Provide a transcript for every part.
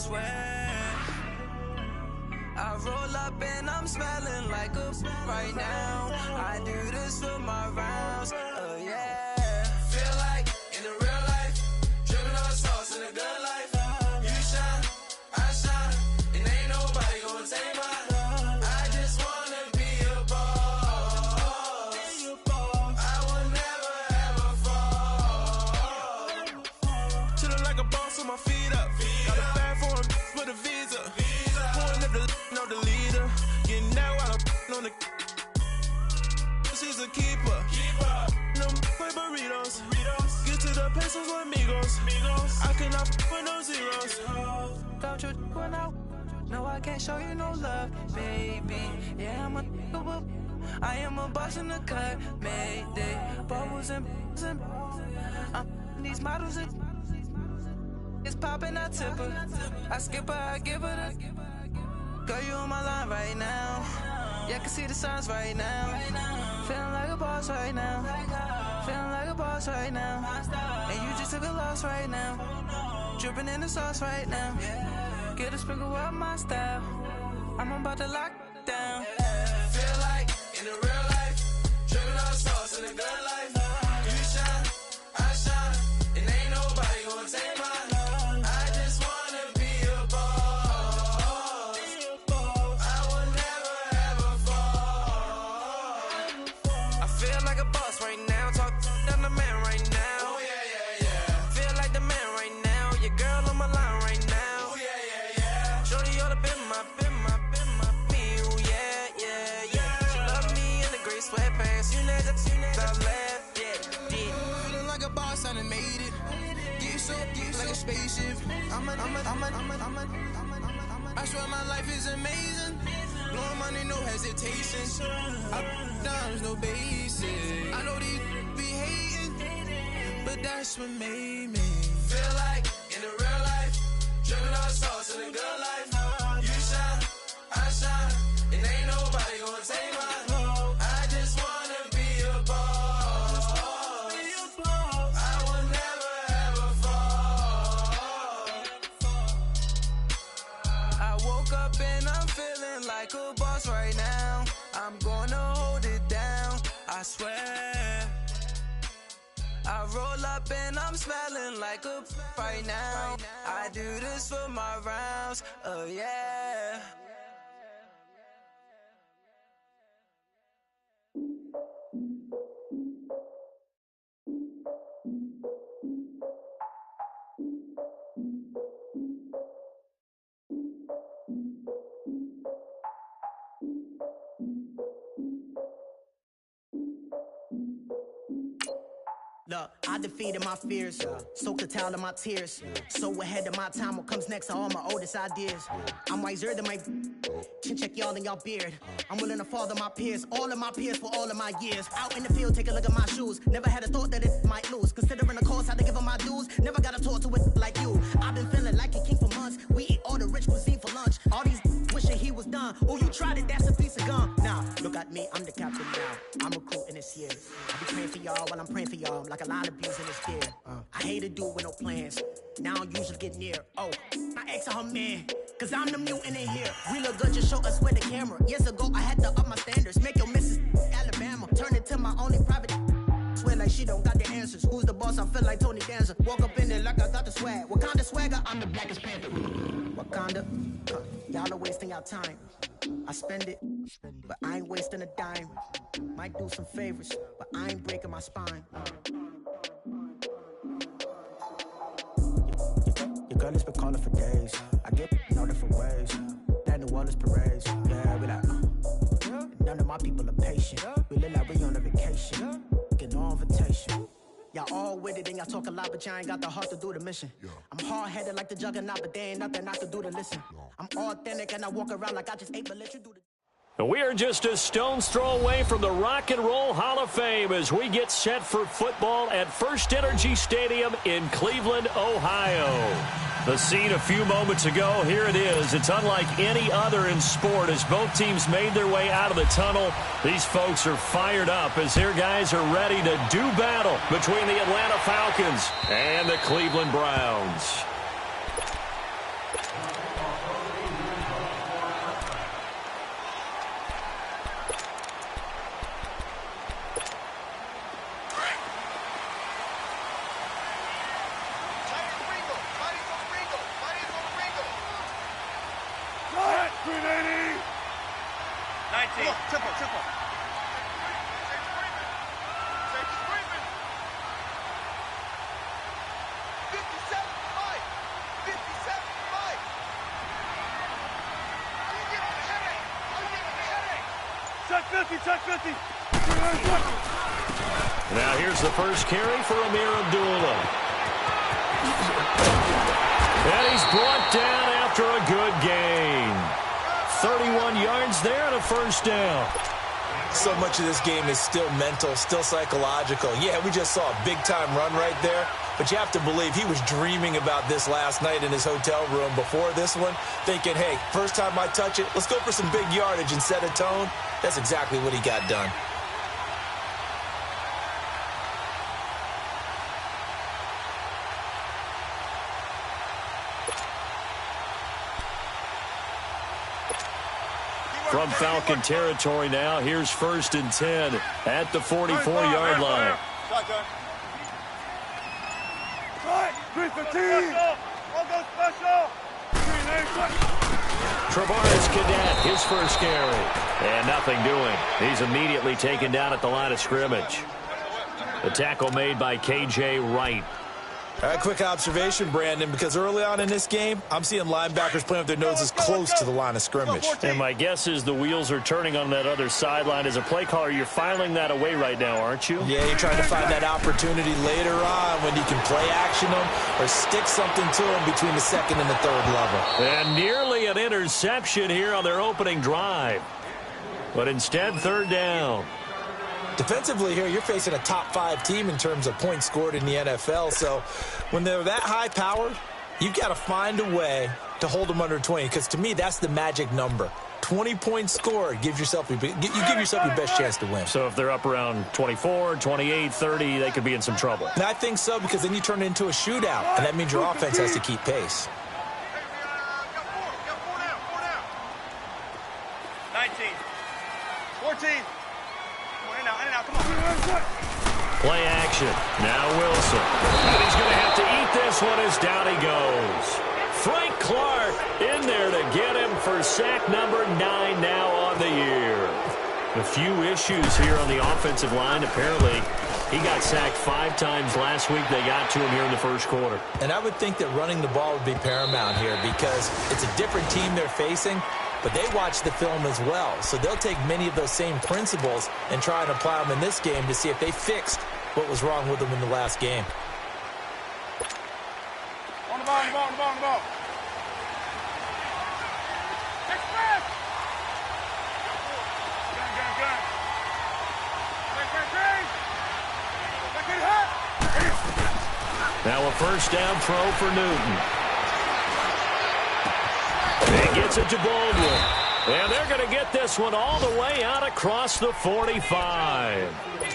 swear. I roll up and I'm smelling like a right now. I do this for my rounds, yeah. Feel like in the real life, dripping on sauce in a good life. You shine, I shine, and ain't nobody gonna take mine. I just wanna be a boss. I will never ever fall. Chillin' like a boss with my feet up. Got a bag for him with a visa. Pulling up the leader. Getting out while I'm on the. She's a keeper. No play burritos. Get to the pesos with amigos. I cannot with no zeros. Don't you run out? No, I can't show you no love, baby. Yeah, I am a boss in the cut. Mayday. Bubbles and these models. It's popping, I tip her. I skip her, I give her the. Girl, you on my line right now. Yeah, I can see the signs right now. Feeling like a boss right now. Feeling like a boss right now. And you just took a loss right now. Dripping in the sauce right now. Get a sprinkle up my style. I'm about to lock down. Feel like in the real life, dripping on sauce in the good life. You shine, I shine, and ain't nobody gonna take mine. I just wanna be a boss. I will never ever fall. I feel like a boss right now. Talk to the man right now. Oh yeah. Feel like the man right now. Your girl on my line right now. Oh yeah. Shorty oughta been my me. Oh yeah. She love me in the gray sweatpants. You never left, yeah. Feeling like a boss, I done made it. Get so like a spaceship. I swear my life is amazing. Blowing money, no hesitation. Up, downs, no basic. I know these be hating, but that's what made me. Feel like in the real life, dripping on sauce in the good life. You shine, I shine, and ain't nobody gonna take mine. I just wanna be a boss. I will never ever fall. I woke up and I'm feeling like a boss right now. I'm gonna hold it down, I swear. I roll up and I'm smelling like a right now. I do this for my rounds, yeah. Look, I defeated my fears, soaked a towel in my tears. So ahead of my time, what comes next are all my oldest ideas. I'm wiser than my chin check y'all in y'all beard. I'm willing to father my peers, all of my peers for all of my years. Out in the field, take a look at my shoes. Never had a thought that it might lose. Considering the cost, I had to give up my dues. Never got to talk to it like you. I've been feeling like a king for months. We eat all the rich cuisine for lunch. All these wishing he was done. Oh, you tried it, that's a piece of gum. Nah, look at me, I'm the captain now. I'm recruiting this year. I be praying for y'all while I'm praying for y'all. Like a lot of bees in this gear. I hate to do it with no plans. Now I usually get near. Oh, I ex her man. Cause I'm the mutant in here. We look good, just show us where the camera. Years ago, I had to up my standards. Make your Mrs. Alabama. Turn it to my only private. Swear like she don't got the answers. Who's the boss? I feel like Tony Danza. Walk up in there like I got the swag. What kind of swagger? I'm the blackest panther. Wakanda. Y'all are wasting your time. I spend it, but I ain't wasting a dime. Might do some favors, but I ain't breaking my spine. Your girl has been calling for days. I get in all different ways. That New Orleans parades. Yeah, we like. None of my people are patient. We live like we on a vacation. Get no invitation. Y'all all with it and y'all talk a lot, but y'all ain't got the heart to do the mission. I'm hard-headed like the juggernaut, but there ain't nothing I can do to listen. I'm authentic and I walk around like I just ate, but let you do the... We are just a stone's throw away from the Rock and Roll Hall of Fame as we get set for football at First Energy Stadium in Cleveland, Ohio. The scene a few moments ago, here it is. It's unlike any other in sport as both teams made their way out of the tunnel. These folks are fired up as their guys are ready to do battle between the Atlanta Falcons and the Cleveland Browns. Tempo. Check 50. Now here's the first carry for Amir Abdullah. And he's brought down after a good gain. 31 yards there and a first down. So much of this game is still mental, still psychological. Yeah, we just saw a big-time run right there, but you have to believe he was dreaming about this last night in his hotel room before this one, thinking, hey, first time I touch it, let's go for some big yardage and set a tone. That's exactly what he got done. From Falcon territory now, here's 1st and 10 at the 44-yard line. 315. Travaris Cadet, his first carry. And nothing doing. He's immediately taken down at the line of scrimmage. The tackle made by K.J. Wright. Quick observation, Brandon, because early on in this game, I'm seeing linebackers playing with their noses close to the line of scrimmage. And my guess is the wheels are turning on that other sideline. As a play caller, you're filing that away right now, aren't you? Yeah, you're trying to find that opportunity later on when you can play action them or stick something to them between the second and the third level. And nearly an interception here on their opening drive. But instead, 3rd down. Defensively here, you're facing a top-5 team in terms of points scored in the NFL. So when they're that high-powered, you've got to find a way to hold them under 20. Because to me, that's the magic number. 20 points scored, you give yourself your best chance to win. So if they're up around 24, 28, 30, they could be in some trouble. And I think so, because then you turn it into a shootout, and that means your offense has to keep pace. 19. 14. Come on. Play action. Now Wilson. And he's going to have to eat this one as down he goes. Frank Clark in there to get him for sack number 9 now on the year. A few issues here on the offensive line. Apparently, he got sacked 5 times last week. They got to him here in the first quarter. And I would think that running the ball would be paramount here because it's a different team they're facing. But they watch the film as well, so they'll take many of those same principles and try and apply them in this game to see if they fixed what was wrong with them in the last game. On the ball. Express! Gun. Now a first down throw for Newton. He gets it to Baldwin. And they're going to get this one all the way out across the 45.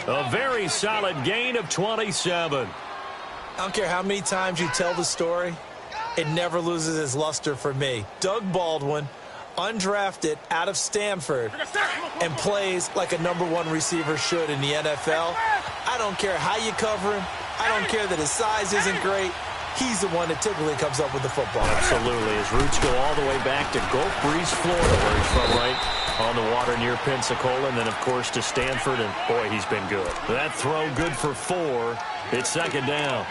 A very solid gain of 27. I don't care how many times you tell the story, it never loses its luster for me. Doug Baldwin, undrafted out of Stanford, and plays like a #1 receiver should in the NFL. I don't care how you cover him. I don't care that his size isn't great. He's the one that typically comes up with the football. Absolutely. His roots go all the way back to Gulf Breeze, Florida, where he's from, right on the water near Pensacola, and then, of course, to Stanford, and, boy, he's been good. That throw good for 4. It's 2nd down.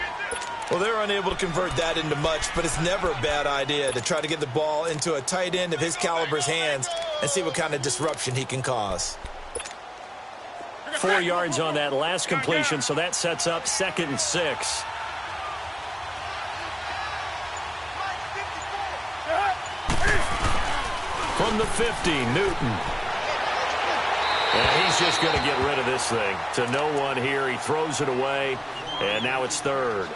Well, they're unable to convert that into much, but it's never a bad idea to try to get the ball into a tight end of his caliber's hands and see what kind of disruption he can cause. 4 yards on that last completion, so that sets up 2nd and 6. From the 50, Newton. And he's just going to get rid of this thing. To no one here. He throws it away, and now it's 3rd.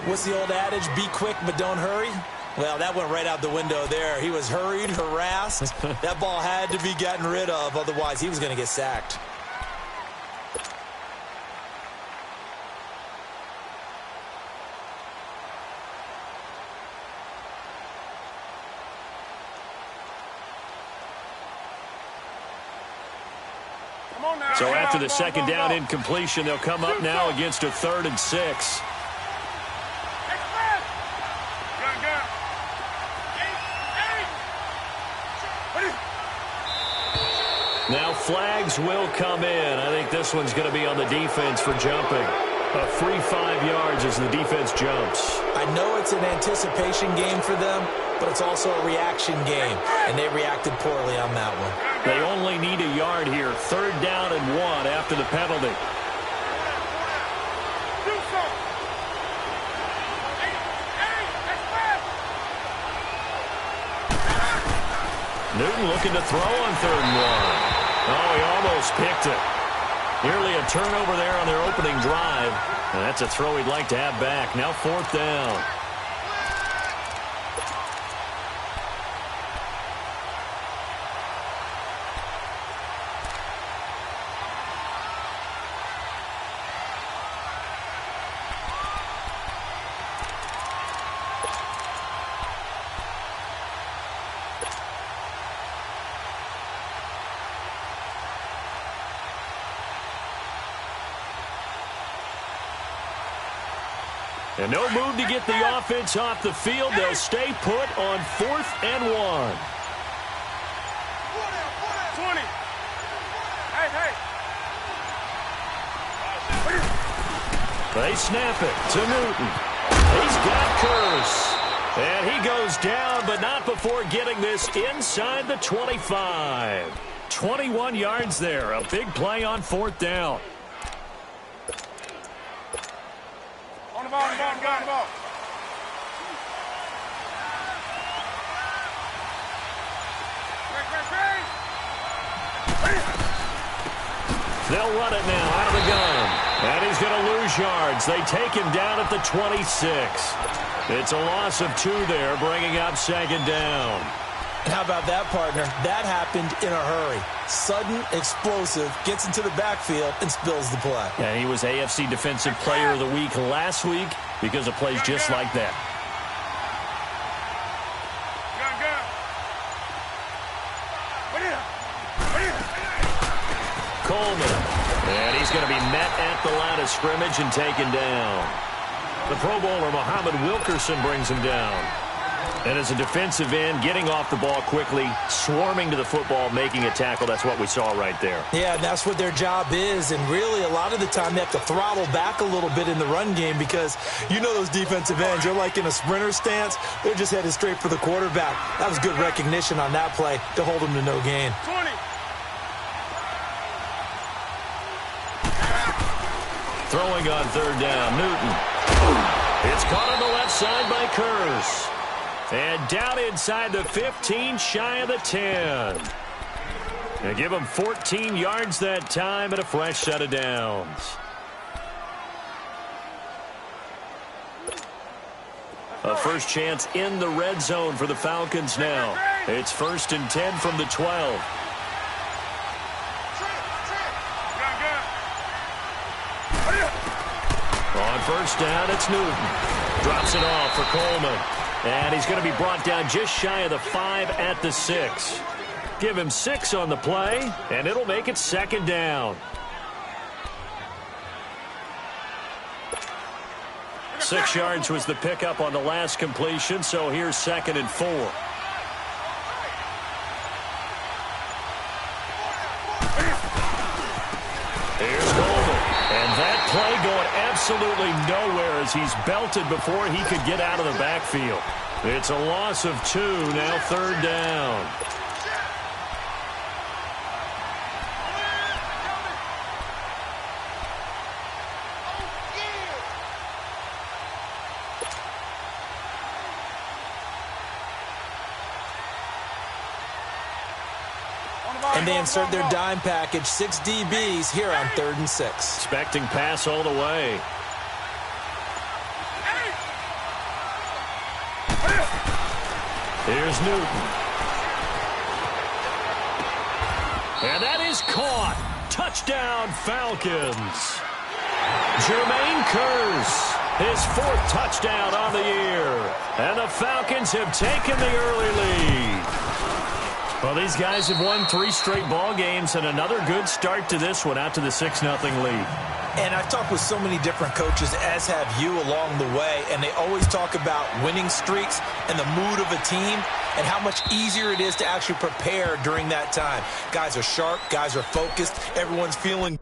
What's the old adage? Be quick, but don't hurry? Well, that went right out the window there. He was hurried, harassed. That ball had to be gotten rid of. Otherwise, he was going to get sacked. So after the 2nd down incompletion, they'll come up now against a 3rd and 6. Now flags will come in. I think this one's going to be on the defense for jumping. A free 5 yards as the defense jumps. I know it's an anticipation game for them, but it's also a reaction game, and they reacted poorly on that one. They only need a yard here. 3rd down and 1 after the penalty. Newton looking to throw on 3rd and 1. Oh, he almost picked it. Nearly a turnover there on their opening drive. And that's a throw he'd like to have back. Now 4th down. And no move to get the offense off the field. They'll stay put on 4th and 1. 20. Hey. They snap it to Newton. He's got Curse. And he goes down, but not before getting this inside the 25. 21 yards there. A big play on 4th down. On the ball. They'll run it now out of the gun. And he's going to lose yards. They take him down at the 26. It's a loss of 2 there, bringing up 2nd down. How about that, partner? That happened in a hurry. Sudden, explosive, gets into the backfield, and spills the play. And he was AFC Defensive Player of the Week last week because of plays just like that. Coleman. And he's going to be met at the line of scrimmage and taken down. The Pro Bowler, Muhammad Wilkerson, brings him down. And as a defensive end, getting off the ball quickly, swarming to the football, making a tackle, that's what we saw right there. Yeah, and that's what their job is. And really, a lot of the time, they have to throttle back a little bit in the run game because you know those defensive ends, they're like in a sprinter stance. They're just headed straight for the quarterback. That was good recognition on that play to hold them to no gain. 20. Throwing on 3rd down, Newton. It's caught on the left side by Curse. And down inside the 15, shy of the 10. And give him 14 yards that time and a fresh set of downs. A first chance in the red zone for the Falcons now. It's 1st and 10 from the 12. On 1st down, it's Newton. Drops it off for Coleman. And he's going to be brought down just shy of the 5 at the 6. Give him 6 on the play, and it'll make it 2nd down. 6 yards was the pickup on the last completion, so here's 2nd and 4. Here's Coleman. And that play going absolutely nowhere as he's belted before he could get out of the backfield. It's a loss of 2, now 3rd down. And they insert their dime package, 6 DBs here on 3rd and 6. Expecting pass all the way. Here's Newton. And that is caught. Touchdown, Falcons. Jermaine Curse, his 4th touchdown on the year. And the Falcons have taken the early lead. Well, these guys have won 3 straight ball games and another good start to this one out to the 6-0 lead. And I've talked with so many different coaches, as have you along the way, and they always talk about winning streaks and the mood of a team and how much easier it is to actually prepare during that time. Guys are sharp, guys are focused, everyone's feeling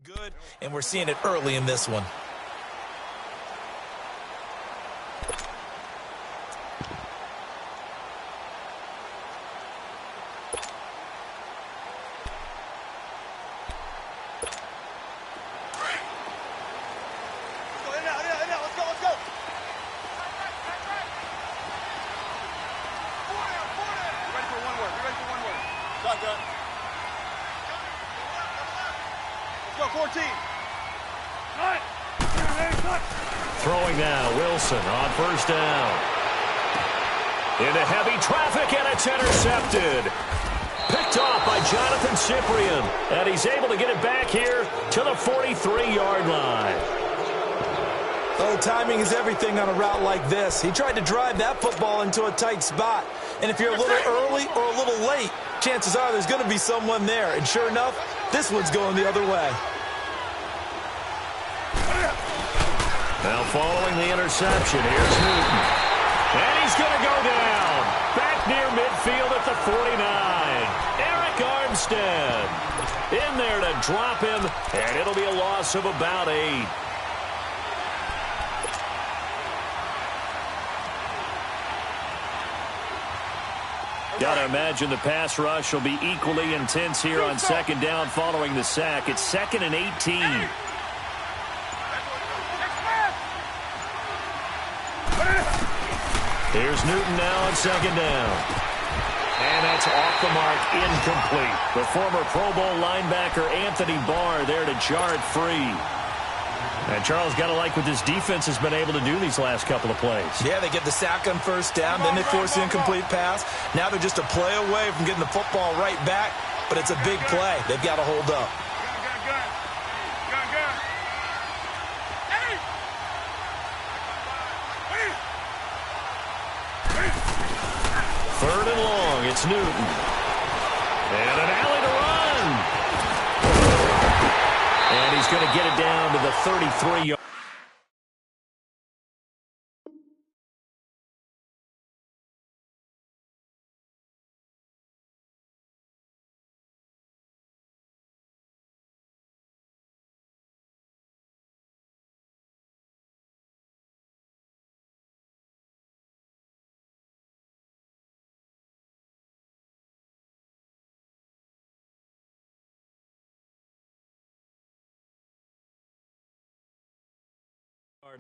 good, and we're seeing it early in this one. Throwing now, Wilson on first down. Into heavy traffic, and it's intercepted. Picked off by Jonathan Cyprien, and he's able to get it back here to the 43-yard line. Oh, timing is everything on a route like this. He tried to drive that football into a tight spot. And if you're a little early or a little late, chances are there's going to be someone there. And sure enough, this one's going the other way. Now following the interception, here's Newton. And he's going to go down. Back near midfield at the 49. Eric Armstead in there to drop him, and it'll be a loss of about 8. Got to imagine the pass rush will be equally intense here on second down following the sack. It's 2nd and 18. Here's Newton now on second down. And that's off the mark, incomplete. The former Pro Bowl linebacker Anthony Barr there to jar it free. And Charles, got to like what this defense has been able to do these last couple of plays. Yeah, they get the sack on first down, then they force the incomplete pass. Now they're just a play away from getting the football right back, but it's a big play. They've got to hold up. Third and long, it's Newton. And an alley to run. And he's going to get it down to the 33-yard.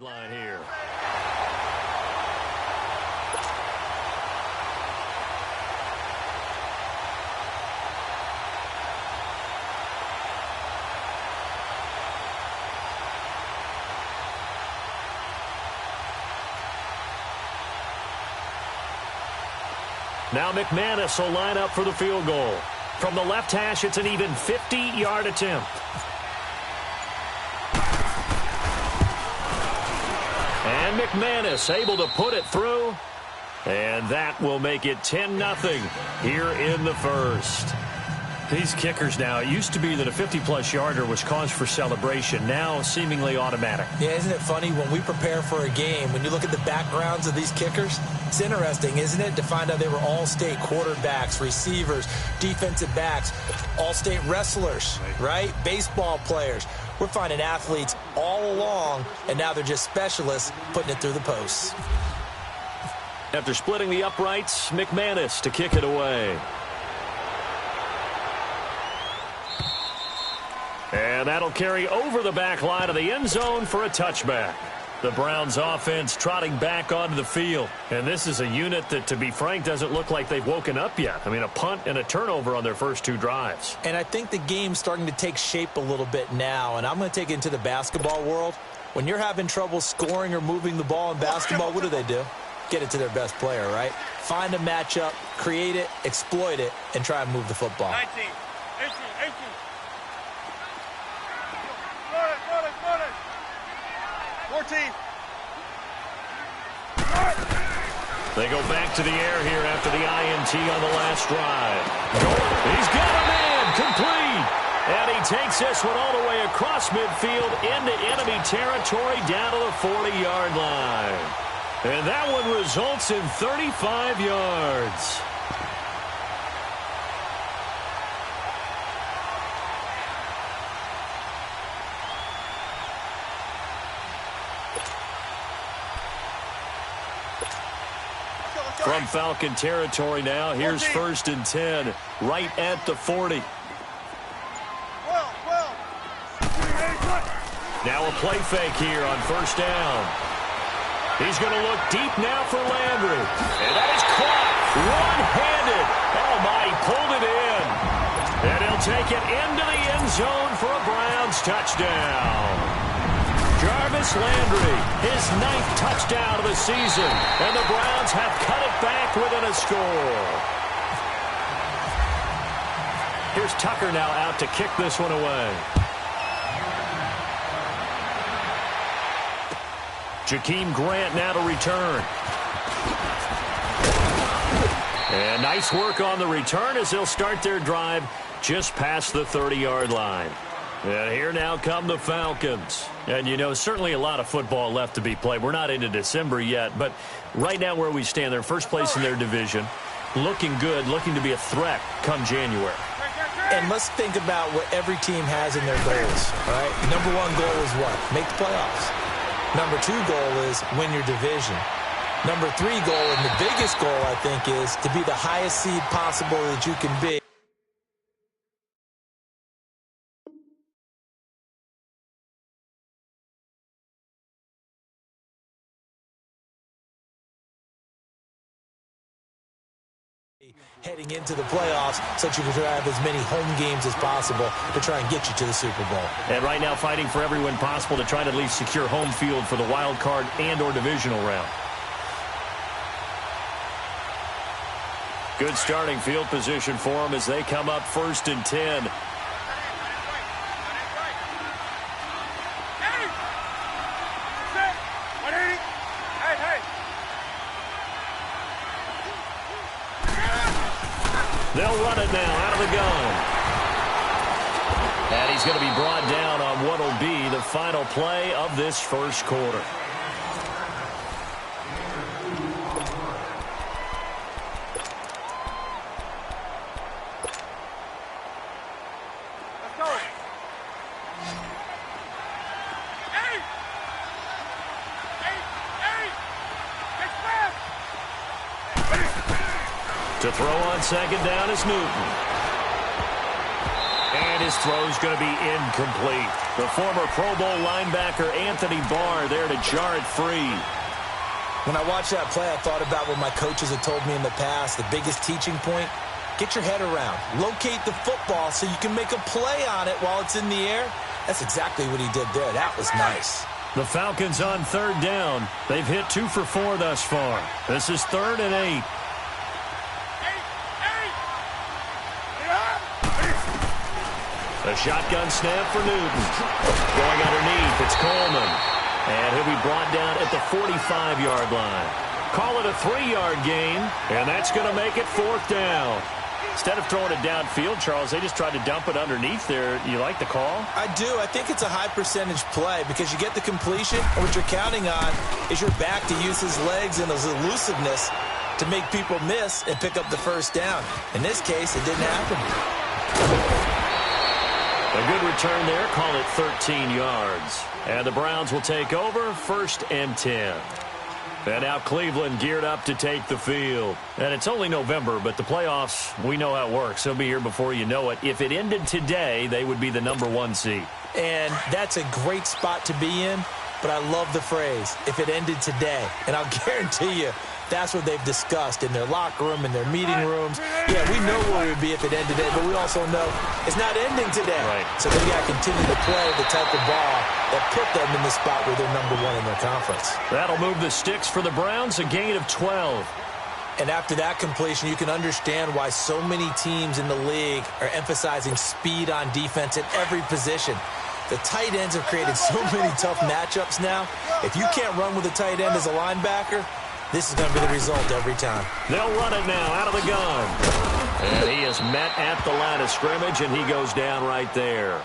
Line here. Now McManus will line up for the field goal. From the left hash, it's an even 50-yard attempt. And McManus able to put it through. And that will make it 10-0 here in the first. These kickers now, it used to be that a 50-plus yarder was cause for celebration. Now seemingly automatic. Yeah, isn't it funny when we prepare for a game, when you look at the backgrounds of these kickers? It's interesting, isn't it, to find out they were all-state quarterbacks, receivers, defensive backs, all-state wrestlers, right? Baseball players. We're finding athletes all along, and now they're just specialists putting it through the posts. After splitting the uprights, McManus to kick it away. And that'll carry over the back line of the end zone for a touchback. The Browns offense trotting back onto the field. And this is a unit that, to be frank, doesn't look like they've woken up yet. I mean, a punt and a turnover on their first 2 drives. And I think the game's starting to take shape a little bit now. And I'm going to take it into the basketball world. When you're having trouble scoring or moving the ball in basketball, what do? Get it to their best player, right? Find a matchup, create it, exploit it, and try and move the football. 19, 18. 14. They go back to the air here after the INT on the last drive. He's got a man complete. And he takes this one all the way across midfield into enemy territory down to the 40-yard line. And that one results in 35 yards. From Falcon territory now, here's 1st and 10, right at the 40. Now a play fake here on 1st down. He's going to look deep now for Landry. And that is caught one-handed. Oh, my, he pulled it in. And he'll take it into the end zone for a Browns touchdown. Jarvis Landry, his 9th touchdown of the season, and the Browns have cut it back within a score. Here's Tucker now out to kick this one away. Jakeem Grant now to return. And nice work on the return as they'll start their drive just past the 30-yard line. And here now come the Falcons. And, you know, certainly a lot of football left to be played. We're not into December yet, but right now where we stand, they're first place in their division, looking good, looking to be a threat come January. And let's think about what every team has in their goals, all right? Number 1 goal is what? Make the playoffs. Number 2 goal is win your division. Number 3 goal, and the biggest goal, I think, is to be the highest seed possible that you can be. Heading into the playoffs so that you can have as many home games as possible to try and get you to the Super Bowl. And right now fighting for every win possible to try to at least secure home field for the wild card and or divisional round. Good starting field position for them as they come up 1st and 10. They'll run it now out of the gun. And he's going to be brought down on what will be the final play of this first quarter. Let's go. To throw on 2nd down is Newton. And his throw's going to be incomplete. The former Pro Bowl linebacker Anthony Barr there to jar it free. When I watched that play, I thought about what my coaches had told me in the past. The biggest teaching point, get your head around. Locate the football so you can make a play on it while it's in the air. That's exactly what he did there. That was nice. The Falcons on 3rd down. They've hit 2 for 4 thus far. This is 3rd and 8. A shotgun snap for Newton. Going underneath, it's Coleman. And he'll be brought down at the 45-yard line. Call it a 3-yard gain, and that's going to make it 4th down. Instead of throwing it downfield, Charles, they just tried to dump it underneath there. You like the call? I do. I think it's a high-percentage play because you get the completion, and what you're counting on is your back to use his legs and his elusiveness to make people miss and pick up the 1st down. In this case, it didn't happen. A good return there. Call it 13 yards. And the Browns will take over 1st and 10. And now Cleveland geared up to take the field. And it's only November, but the playoffs, we know how it works. They'll be here before you know it. If it ended today, they would be the #1 seed. And that's a great spot to be in, but I love the phrase, if it ended today. And I'll guarantee you, that's what they've discussed in their locker room, in their meeting rooms. Yeah, we know where it would be if it ended today, but we also know it's not ending today. Right. So they got to continue to play the type of ball that put them in the spot where they're #1 in their conference. That'll move the sticks for the Browns, a gain of 12. And after that completion, you can understand why so many teams in the league are emphasizing speed on defense at every position. The tight ends have created so many tough matchups now. If you can't run with a tight end as a linebacker, this is going to be the result every time. They'll run it now out of the gun. And he is met at the line of scrimmage, and he goes down right there.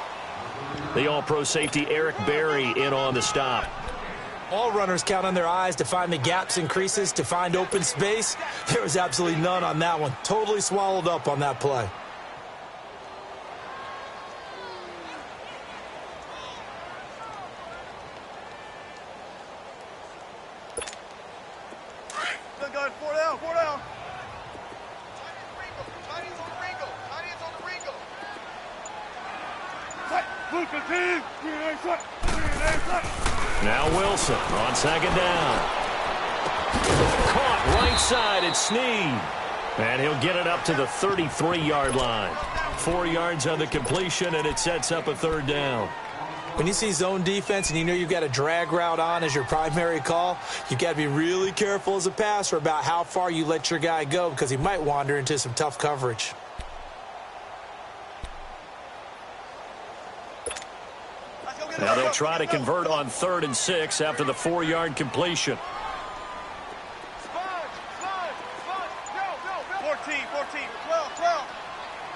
The all-pro safety Eric Berry in on the stop. All runners count on their eyes to find the gaps and creases, to find open space. There was absolutely none on that one. Totally swallowed up on that play. Good, 4 down, 4 down. Now Wilson on 2nd down. Caught right side at Snead. And he'll get it up to the 33-yard line. 4 yards on the completion, and it sets up a 3rd down. When you see zone defense and you know you've got a drag route on as your primary call, you've got to be really careful as a passer about how far you let your guy go because he might wander into some tough coverage. Now they'll try to convert on 3rd and 6 after the 4-yard completion.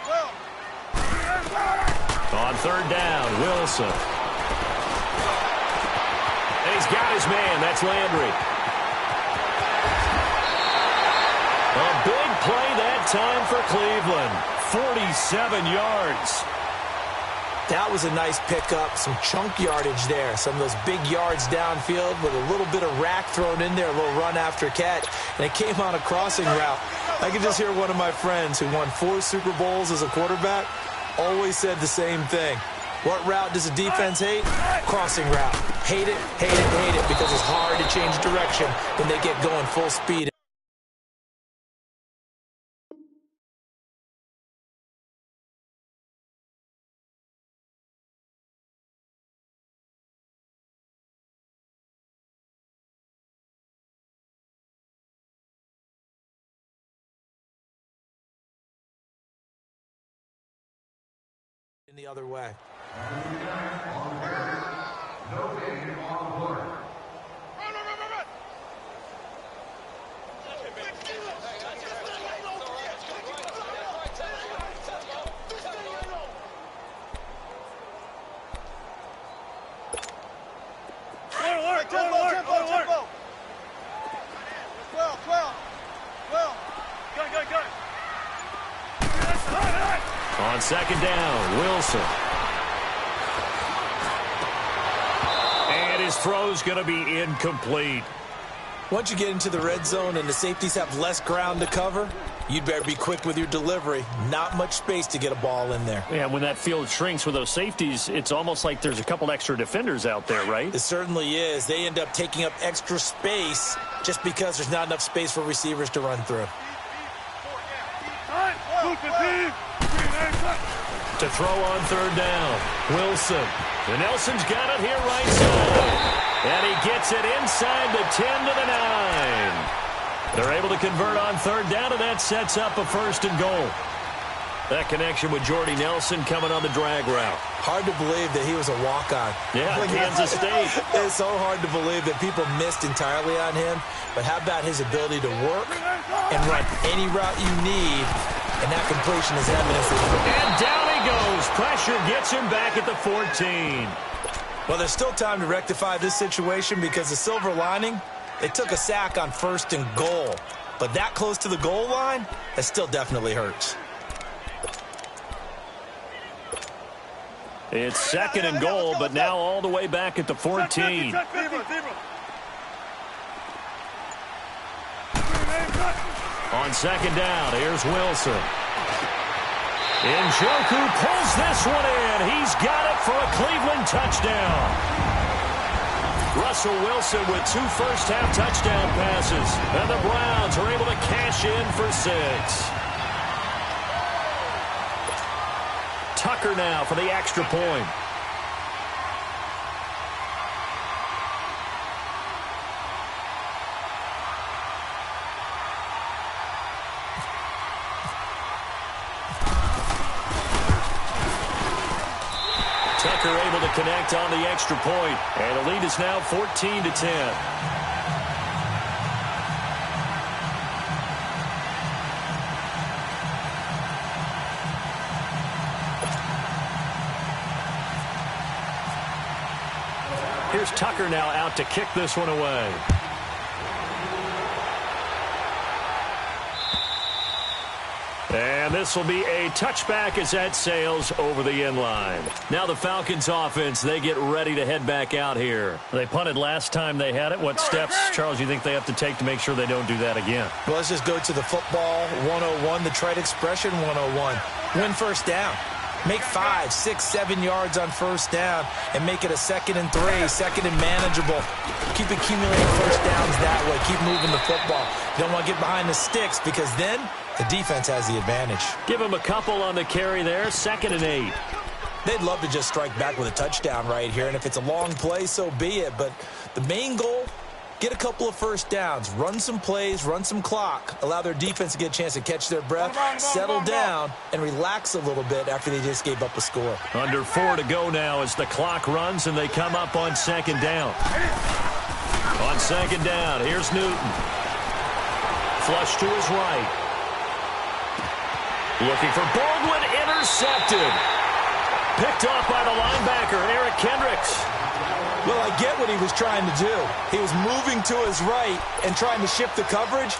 12. On 3rd down, Wilson. And he's got his man. That's Landry. A big play that time for Cleveland. 47 yards. That was a nice pickup, some chunk yardage there. Some of those big yards downfield with a little bit of rack thrown in there, a little run after catch. And it came on a crossing route. I can just hear one of my friends who won 4 Super Bowls as a quarterback always said the same thing. What route does a defense hate? Crossing route. Hate it, hate it, hate it, because it's hard to change direction when they get going full speed. In the other way. On 2nd down, Wilson. And his throw's going to be incomplete. Once you get into the red zone and the safeties have less ground to cover, you'd better be quick with your delivery. Not much space to get a ball in there. Yeah, when that field shrinks with those safeties, it's almost like there's a couple extra defenders out there, right? It certainly is. They end up taking up extra space just because there's not enough space for receivers to run through. To throw on 3rd down, Wilson. And Nelson's got it here right side. And he gets it inside the 10 to the 9. They're able to convert on 3rd down, and that sets up a 1st and goal. That connection with Jordy Nelson coming on the drag route. Hard to believe that he was a walk-on. Yeah, Kansas State. It's so hard to believe that people missed entirely on him. But how about his ability to work and run any route you need? And that completion is evidence of it. And down he goes. Pressure gets him back at the 14. Well, there's still time to rectify this situation because the silver lining, they took a sack on 1st and goal. But that close to the goal line, that still definitely hurts. It's second and goal, but now all the way back at the 14. On second down, here's Wilson. Njoku pulls this one in. He's got it for a Cleveland touchdown. Russell Wilson with 2 first-half touchdown passes. And the Browns are able to cash in for 6. Tucker now for the extra point. Tucker able to connect on the extra point, and the lead is now 14-10. Here's Tucker now out to kick this one away. And this will be a touchback as that sails over the end line. Now the Falcons offense, they get ready to head back out here. They punted last time they had it. What steps, Charles, you think they have to take to make sure they don't do that again? Well, let's just go to the football 101, the trite expression 101. Win first down. Make 5, 6, 7 yards on first down and make it a 2nd and 3, second and manageable. Keep accumulating first downs that way. Keep moving the football. You don't want to get behind the sticks because then the defense has the advantage. Give them a couple on the carry there, 2nd and 8. They'd love to just strike back with a touchdown right here, and if it's a long play, so be it. But the main goal, get a couple of first downs, run some plays, run some clock, allow their defense to get a chance to catch their breath, settle down, and relax a little bit after they just gave up a score. Under 4 to go now as the clock runs and they come up on 2nd down. On 2nd down, here's Newton. Flush to his right. Looking for Baldwin, intercepted. Picked off by the linebacker, Eric Kendricks. Well, I get what he was trying to do. He was moving to his right and trying to shift the coverage,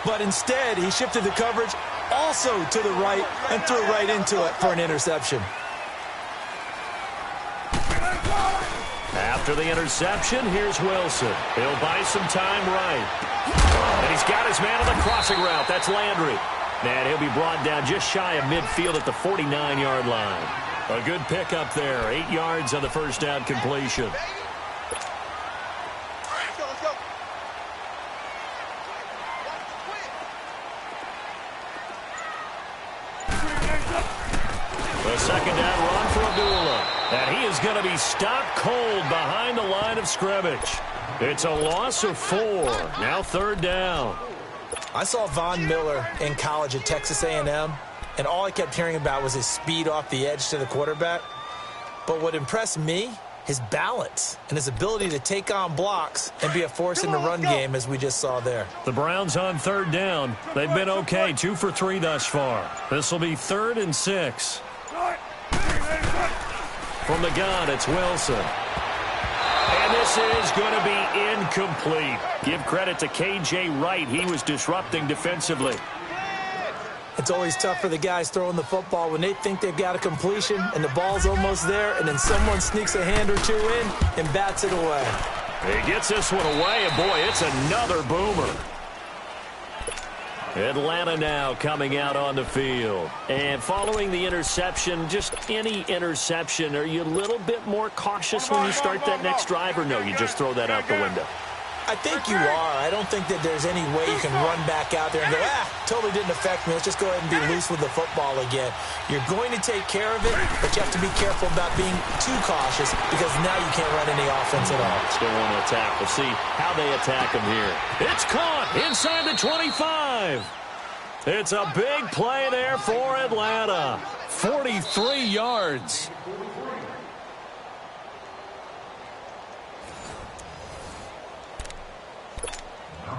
but instead he shifted the coverage also to the right and threw right into it for an interception. After the interception, here's Wilson. He'll buy some time right. And he's got his man on the crossing route. That's Landry. And he'll be brought down just shy of midfield at the 49-yard line. A good pickup there. 8 yards on the first down completion. The 2nd down run for Abdullah. And he is going to be stopped cold behind the line of scrimmage. It's a loss of 4. Now 3rd down. I saw Von Miller in college at Texas A&M, and all I kept hearing about was his speed off the edge to the quarterback. But what impressed me, his balance and his ability to take on blocks and be a force in the run game, as we just saw there. The Browns on 3rd down. They've been okay, 2 for 3 thus far. This will be 3rd and 6. From the gun, it's Wilson. And this is going to be incomplete. Give credit to K.J. Wright. He was disrupting defensively. It's always tough for the guys throwing the football when they think they've got a completion and the ball's almost there, and then someone sneaks a hand or two in and bats it away. He gets this one away, and boy, it's another boomer. Atlanta now coming out on the field. And following the interception, just any interception, are you a little bit more cautious when you start that next drive, or no, you just throw that out the window? I think you are. I don't think that there's any way you can run back out there and go, totally didn't affect me. Let's just go ahead and be loose with the football again. You're going to take care of it, but you have to be careful about being too cautious because now you can't run any offense at all. Still want to attack. We'll see how they attack him here. It's caught inside the 25. It's a big play there for Atlanta. 43 yards.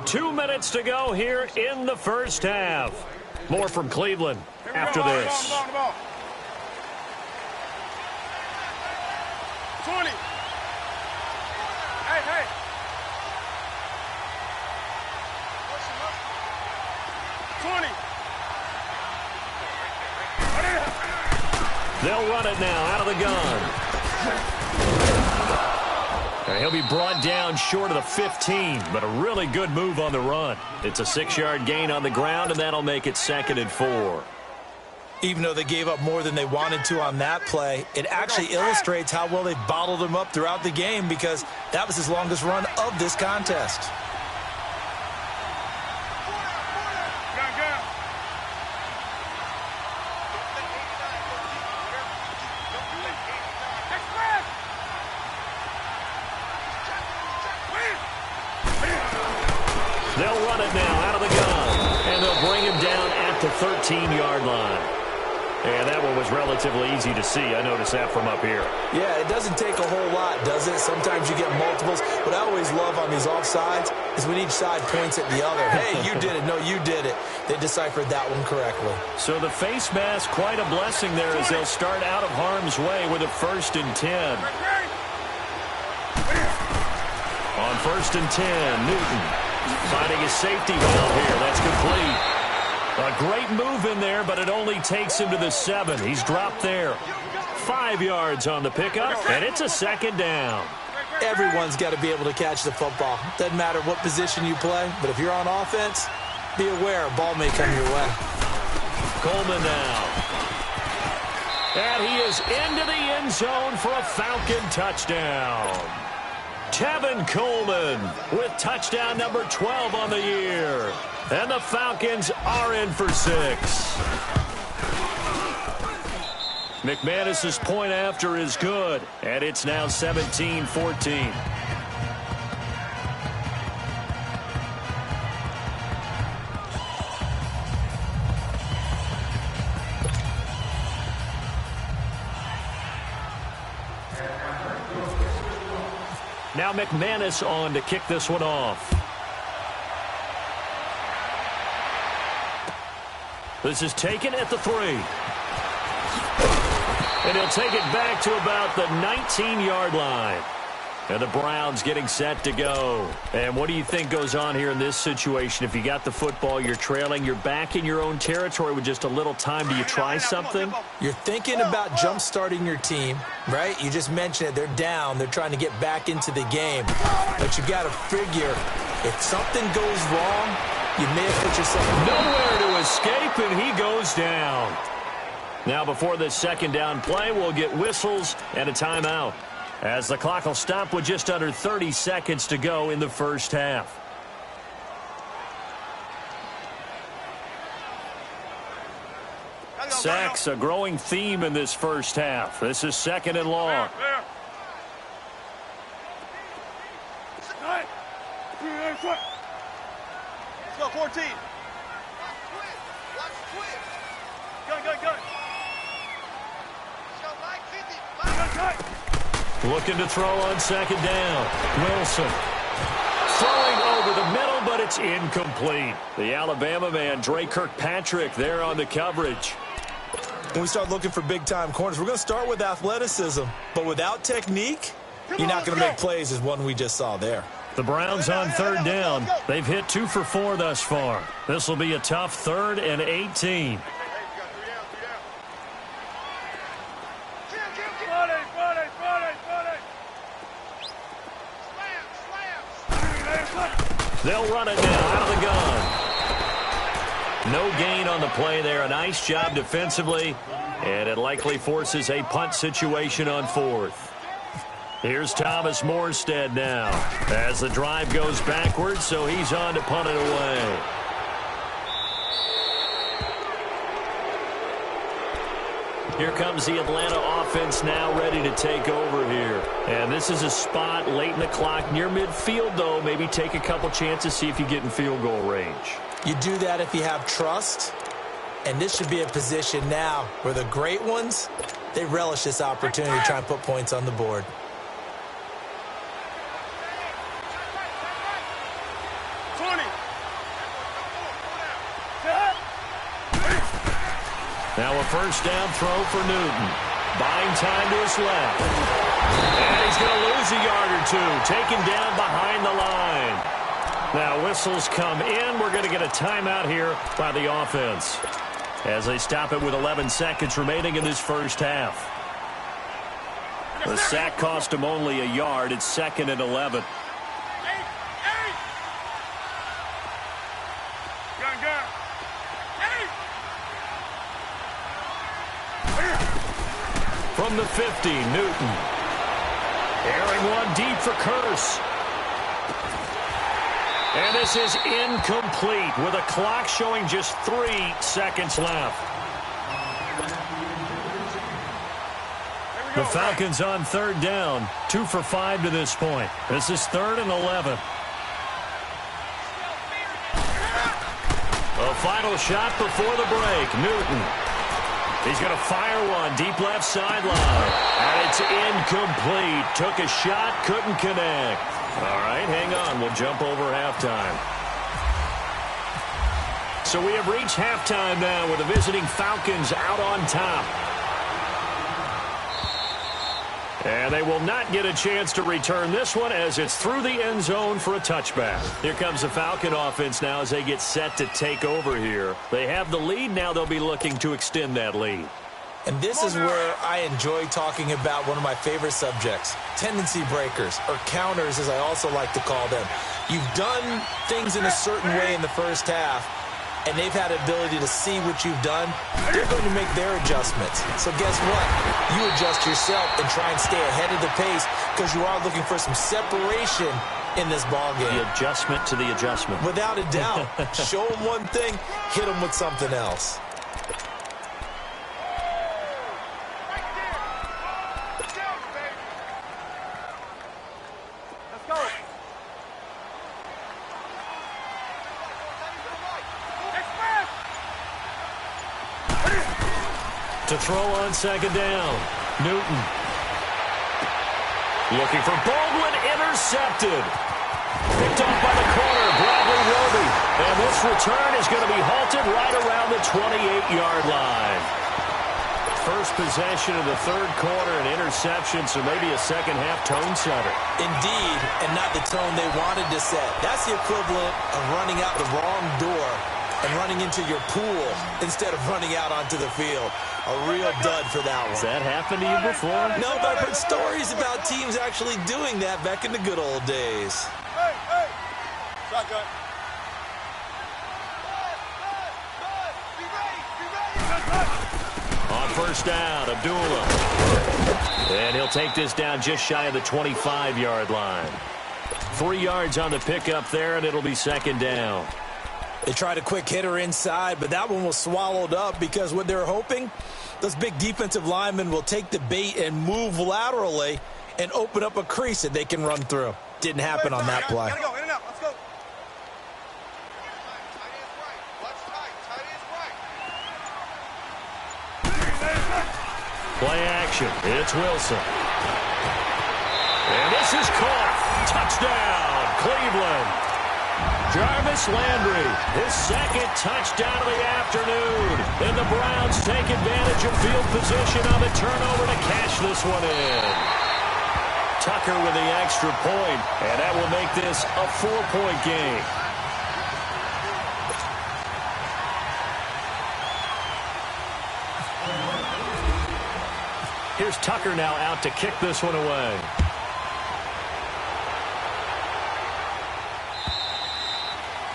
Two minutes to go here in the first half. More from Cleveland after this. 20. Hey. 20. They'll run it now out of the gun. And he'll be brought down short of the 15, but a really good move on the run. It's a 6-yard gain on the ground, and that'll make it 2nd and 4. Even though they gave up more than they wanted to on that play, it actually illustrates how well they bottled him up throughout the game, because that was his longest run of this contest. They'll run it now out of the gun, and they'll bring him down at the 13-yard line. And that one was relatively easy to see. I noticed that from up here. Yeah, it doesn't take a whole lot, does it? Sometimes you get multiples. What I always love on these offsides is when each side points at the other. Hey, you did it. No, you did it. They deciphered that one correctly. So the face mask, quite a blessing there as they'll start out of harm's way with a 1st and 10. On 1st and 10, Newton finding his safety valve here. That's complete. A great move in there, but it only takes him to the 7. He's dropped there. 5 yards on the pickup, and it's a 2nd down. Everyone's got to be able to catch the football. Doesn't matter what position you play, but if you're on offense, be aware a ball may come your way. Coleman now. And he is into the end zone for a Falcon touchdown. Tevin Coleman with touchdown number 12 on the year. And the Falcons are in for 6. McManus's point after is good, and it's now 17-14. Now McManus on to kick this one off. This is taken at the 3. And he'll take it back to about the 19-yard line. And the Browns getting set to go. And what do you think goes on here in this situation? If you got the football, you're trailing, you're back in your own territory with just a little time. Do you try something? You're thinking about jump-starting your team, right? You just mentioned it. They're down. They're trying to get back into the game. But you got to figure, if something goes wrong, you may have put yourself nowhere to escape, and he goes down. Now, before this 2nd down play, we'll get whistles and a timeout, as the clock will stop with just under 30 seconds to go in the first half. Sacks, a growing theme in this first half. This is 2nd and long. Let's go, 14. Looking to throw on 2nd down. Wilson throwing over the middle, but it's incomplete. The Alabama man, Dre Kirkpatrick, there on the coverage. When we start looking for big-time corners, we're going to start with athleticism. But without technique, you're not going to make plays as one we just saw there. The Browns on 3rd down. They've hit 2 for 4 thus far. This will be a tough 3rd and 18. They'll run it now out of the gun. No gain on the play there. A nice job defensively, and it likely forces a punt situation on 4th. Here's Thomas Morstead now as the drive goes backwards, so he's on to punt it away. Here comes the Atlanta offense now ready to take over here. And this is a spot late in the clock near midfield, though. Maybe take a couple chances, see if you get in field goal range. You do that if you have trust. And this should be a position now where the great ones, they relish this opportunity to try and put points on the board. Now a 1st down throw for Newton. Buying time to his left. And he's going to lose a yard or 2. Taken down behind the line. Now whistles come in. We're going to get a timeout here by the offense. as they stop it with 11 seconds remaining in this first half. The sack cost him only a yard. It's 2nd and 11. From the 50, Newton. Airing one deep for Curse. And this is incomplete with a clock showing just 3 seconds left. The Falcons on 3rd down, 2 for 5 to this point. This is 3rd and 11. A final shot before the break. Newton. He's going to fire one deep left sideline. And it's incomplete. Took a shot, couldn't connect. All right, hang on. We'll jump over halftime. So we have reached halftime now with the visiting Falcons out on top. And they will not get a chance to return this one as it's through the end zone for a touchback. Here comes the Falcon offense now as they get set to take over here. They have the lead. Now they'll be looking to extend that lead. And this is where I enjoy talking about one of my favorite subjects, tendency breakers, or counters as I also like to call them. You've done things in a certain way in the first half, and they've had the ability to see what you've done. They're going to make their adjustments. So guess what? You adjust yourself and try and stay ahead of the pace because you are looking for some separation in this ballgame. The adjustment to the adjustment. Without a doubt. Show them one thing, hit them with something else. To throw on 2nd down. Newton. Looking for Baldwin. Intercepted. Picked off by the corner, Bradley Roby. And this return is going to be halted right around the 28-yard line. First possession of the 3rd quarter, an interception, so maybe a second-half tone setter. Indeed, and not the tone they wanted to set. That's the equivalent of running out the wrong door and running into your pool instead of running out onto the field. A real dud for that one. Has that happened to you before? No, but I've heard stories about teams actually doing that back in the good old days. Hey, hey. Shotgun. On 1st down, Abdullah. And he'll take this down just shy of the 25-yard line. 3 yards on the pickup there, and it'll be 2nd down. They tried a quick hitter inside, but that one was swallowed up because what they're hoping, those big defensive linemen will take the bait and move laterally and open up a crease that they can run through. Didn't happen on that play. Gotta go, in and out, let's go. Play action. It's Wilson. And this is caught. Touchdown, Cleveland. Jarvis Landry, his 2nd touchdown of the afternoon. And the Browns take advantage of field position on the turnover to cash this one in. Tucker with the extra point, and that will make this a 4-point game. Here's Tucker now out to kick this one away.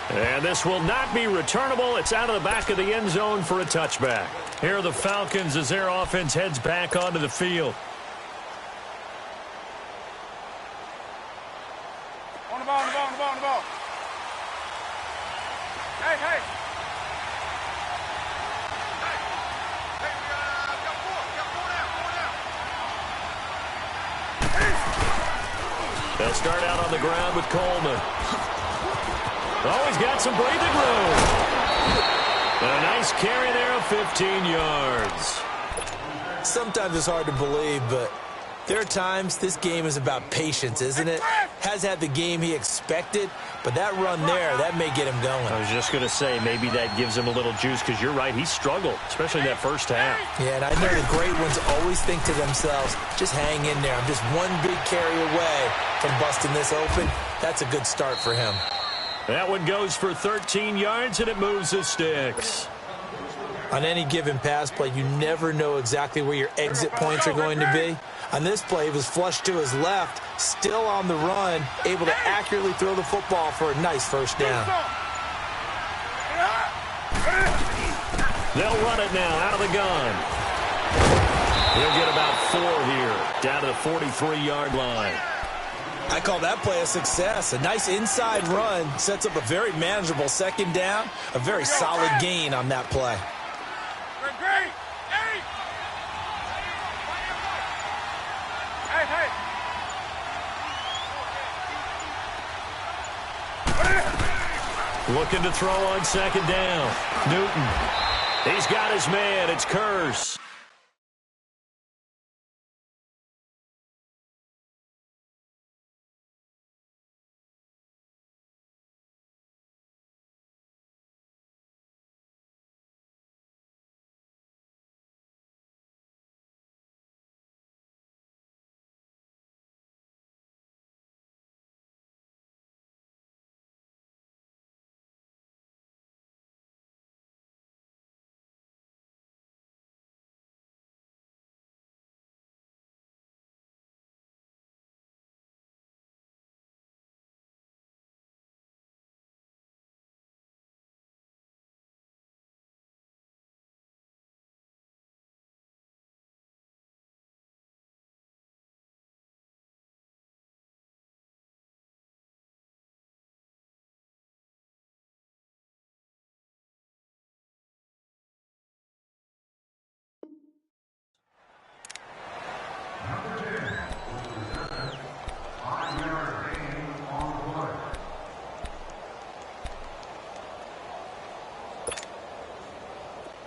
And this will not be returnable. It's out of the back of the end zone for a touchback. Here are the Falcons as their offense heads back onto the field. On the ball, on the ball, on the ball, on the ball. Hey, hey. Hey, we got 4 now, 4 now. They'll start out on the ground with Coleman. Oh, he's got some breathing room. And a nice carry there of 15 yards. Sometimes it's hard to believe, but there are times this game is about patience, isn't it? Has had the game he expected, but that run there, that may get him going. I was just going to say, maybe that gives him a little juice, because you're right, he struggled, especially in that first half. Yeah, and I know the great ones always think to themselves, just hang in there. I'm just one big carry away from busting this open. That's a good start for him. That one goes for 13 yards, and it moves the sticks. On any given pass play, you never know exactly where your exit points are going to be. On this play, he was flushed to his left, still on the run, able to accurately throw the football for a nice first down. They'll run it now out of the gun. He'll get about 4 here, down to the 43-yard line. I call that play a success. A nice inside run sets up a very manageable second down, a very solid gain on that play. Looking to throw on second down. Newton. He's got his man. It's Kurz.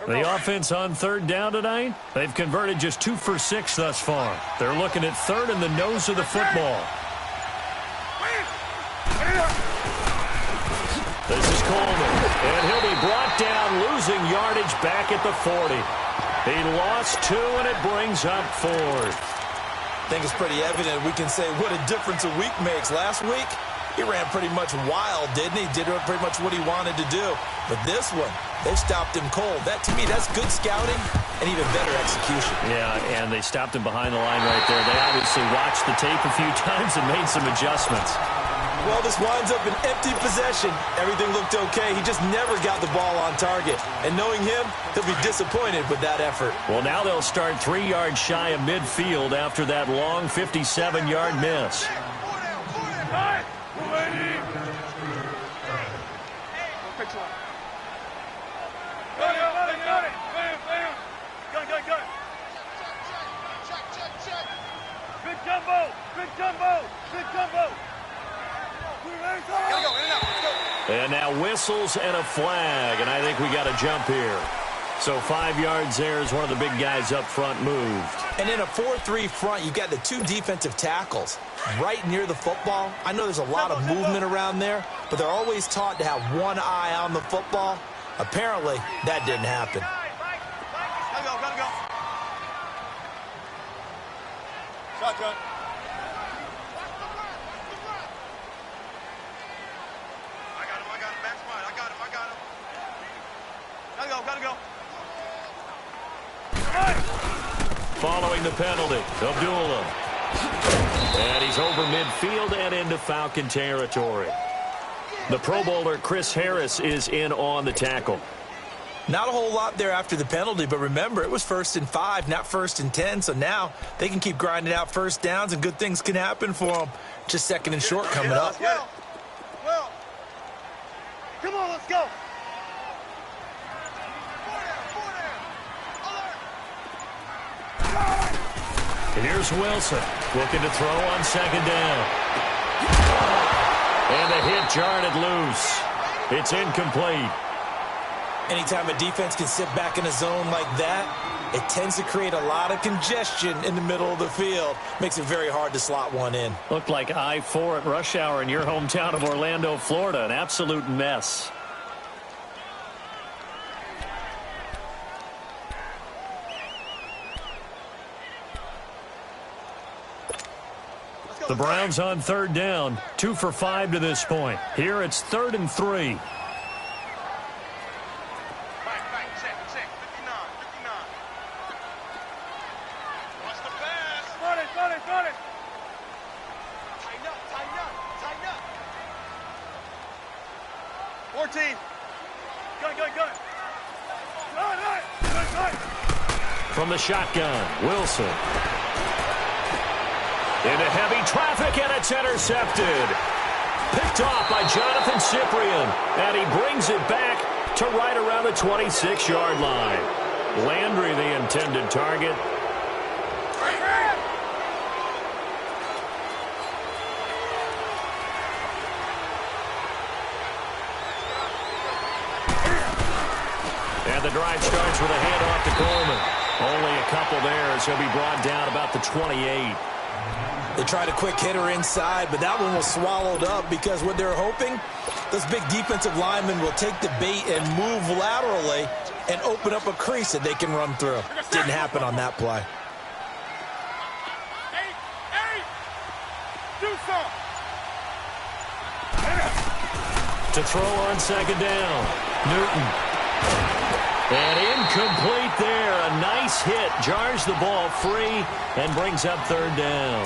The offense on third down tonight, they've converted just 2 for 6 thus far. They're looking at third in the nose of the football. This is Coleman, and he'll be brought down, losing yardage back at the 40. He lost 2, and it brings up 4th. I think it's pretty evident we can say what a difference a week makes. Last week, he ran pretty much wild, didn't he? Did pretty much what he wanted to do. But this one, they stopped him cold. That, to me, that's good scouting and even better execution. Yeah, and they stopped him behind the line right there. They obviously watched the tape a few times and made some adjustments. Well, this winds up an empty possession. Everything looked okay. He just never got the ball on target. And knowing him, he'll be disappointed with that effort. Well, now they'll start 3 yards shy of midfield after that long 57-yard miss. And now whistles and a flag, and I think we got a jump here. So 5 yards there as one of the big guys up front moved. And in a 4-3 front, you got the 2 defensive tackles right near the football. I know there's a lot of movement around there, but they're always taught to have one eye on the football. Apparently, that didn't happen. Gotta go. Shotgun. Gotta go. Following the penalty, Abdullah. And he's over midfield and into Falcon territory. The Pro Bowler Chris Harris is in on the tackle. Not a whole lot there after the penalty, but remember, it was 1st and 5, not 1st and 10, so now they can keep grinding out first downs and good things can happen for them. Just 2nd and short coming up. Well, come on, let's go. Here's Wilson looking to throw on 2nd down. And the hit jarred it loose. It's incomplete. Anytime a defense can sit back in a zone like that, it tends to create a lot of congestion in the middle of the field. Makes it very hard to slot one in. Looked like I-4 at rush hour in your hometown of Orlando, Florida. An absolute mess. The Browns on 3rd down, 2 for 5 to this point. Here it's 3rd and 3. 14. Gun. From the shotgun, Wilson. Into heavy traffic, and it's intercepted. Picked off by Jonathan Cyprien, and he brings it back to right around the 26-yard line. Landry, the intended target. And the drive starts with a handoff to Coleman. Only a couple there, as he'll be brought down about the 28. They tried a quick hitter inside, but that one was swallowed up because what they're hoping, those big defensive linemen will take the bait and move laterally and open up a crease that they can run through. Didn't happen on that play. To throw on second down, Newton. And incomplete there. A nice hit. Jars the ball free and brings up third down.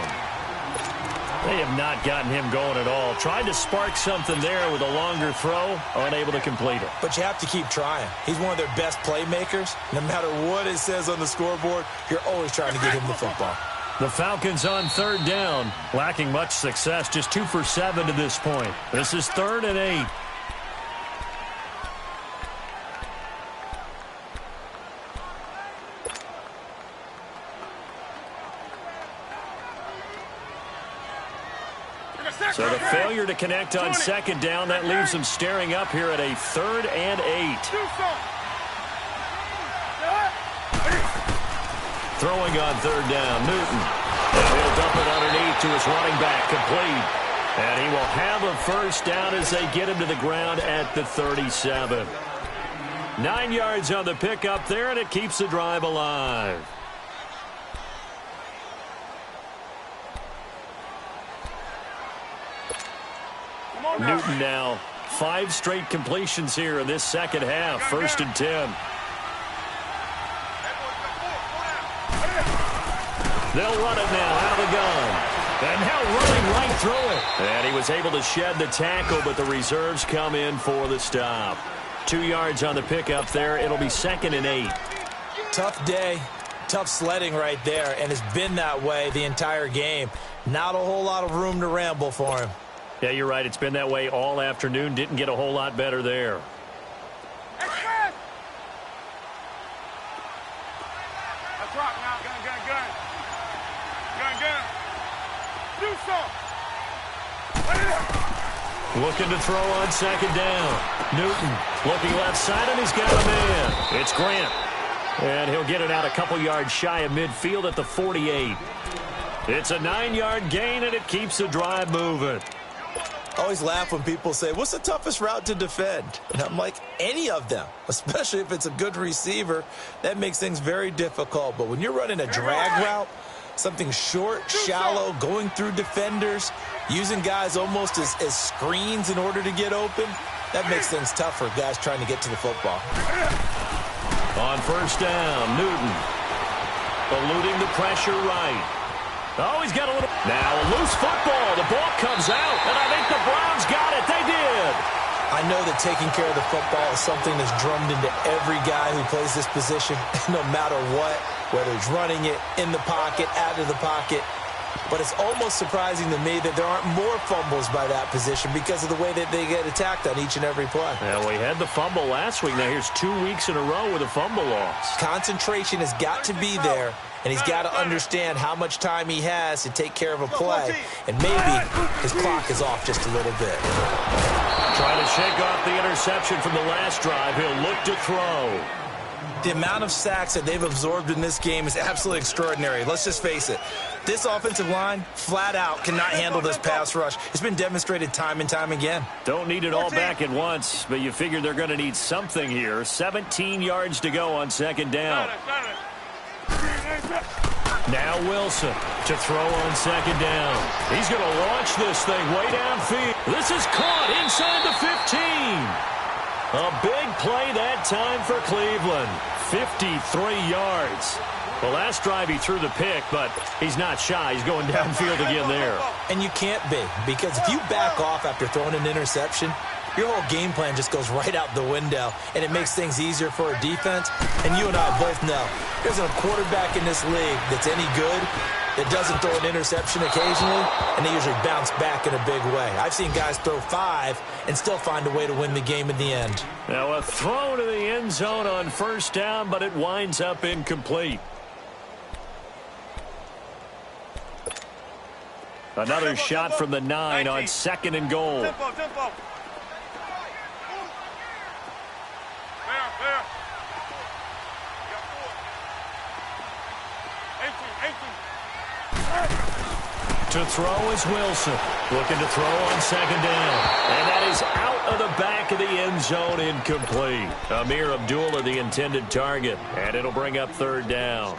They have not gotten him going at all. Tried to spark something there with a longer throw. Unable to complete it. But you have to keep trying. He's one of their best playmakers. No matter what it says on the scoreboard, you're always trying to get him the football. The Falcons on third down. Lacking much success. Just 2 for 7 to this point. This is 3rd and 8. So the failure to connect on second down, that leaves them staring up here at a 3rd and 8. Throwing on third down, Newton. And he'll dump it underneath to his running back, complete. And he will have a first down as they get him to the ground at the 37. 9 yards on the pickup there, and it keeps the drive alive. Newton now 5 straight completions here in this second half. 1st and 10. They'll run it now out of the gun. And now running right through it. And he was able to shed the tackle, but the reserves come in for the stop. 2 yards on the pickup there. It'll be 2nd and 8. Tough day. Tough sledding right there, and it's been that way the entire game. Not a whole lot of room to ramble for him. Yeah, you're right. It's been that way all afternoon. Didn't get a whole lot better there. Let's rock now. Gun. Do something. Looking to throw on second down. Newton looking left side, and he's got a man. It's Grant. And he'll get it out a couple yards shy of midfield at the 48. It's a 9-yard gain, and it keeps the drive moving. I always laugh when people say, what's the toughest route to defend? And I'm like, any of them, especially if it's a good receiver. That makes things very difficult. But when you're running a drag route, something short, shallow, going through defenders, using guys almost as screens in order to get open, that makes things tough for guys trying to get to the football. On first down, Newton eluding the pressure right. Oh, he's got a little... Now a loose football. The ball comes out, and I think the Browns got it. They did. I know that taking care of the football is something that's drummed into every guy who plays this position, no matter what, whether it's running it, in the pocket, out of the pocket. But it's almost surprising to me that there aren't more fumbles by that position because of the way that they get attacked on each and every play. Yeah, we had the fumble last week. Now here's 2 weeks in a row with a fumble loss. Concentration has got to be there, and he's got to understand how much time he has to take care of a play. And maybe his clock is off just a little bit. Trying to shake off the interception from the last drive. He'll look to throw. The amount of sacks that they've absorbed in this game is absolutely extraordinary. Let's just face it. This offensive line, flat out, cannot handle this pass rush. It's been demonstrated time and time again. Don't need it all back at once, but you figure they're going to need something here. 17 yards to go on second down. Now Wilson to throw on second down. He's going to launch this thing way downfield. This is caught inside the 15. A big play that time for Cleveland. 53 yards. The last drive he threw the pick, but he's not shy. He's going downfield again there. And you can't be, because if you back off after throwing an interception, your whole game plan just goes right out the window, and it makes things easier for a defense. And you and I both know there's a quarterback in this league that's any good that doesn't throw an interception occasionally, and they usually bounce back in a big way. I've seen guys throw 5 and still find a way to win the game in the end. Now a throw to the end zone on first down, but it winds up incomplete. Another shot from the 9 on 2nd and goal. Tempo, tempo. There. To throw is Wilson. Looking to throw on 2nd down. And that is out of the back of the end zone, incomplete. Amir Abdullah, the intended target. And it'll bring up 3rd down.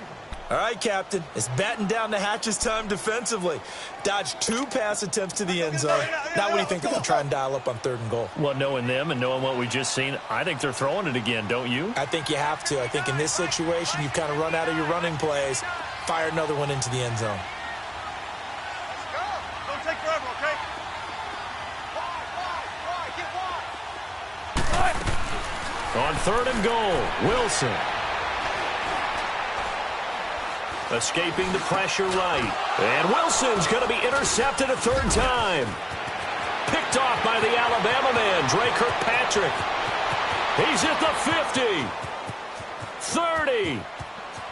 All right, Captain. It's batten down the hatches time defensively. Dodged 2 pass attempts to the end zone. Now what do you think they're going to try and dial up on 3rd and goal? Well, knowing them and knowing what we just seen, I think they're throwing it again, don't you? I think you have to. I think in this situation, you've kind of run out of your running plays. Fire another one into the end zone. Don't take forever, okay? On 3rd and goal, Wilson. Escaping the pressure right. And Wilson's going to be intercepted a 3rd time. Picked off by the Alabama man, Dre Kirkpatrick. He's at the 50. 30.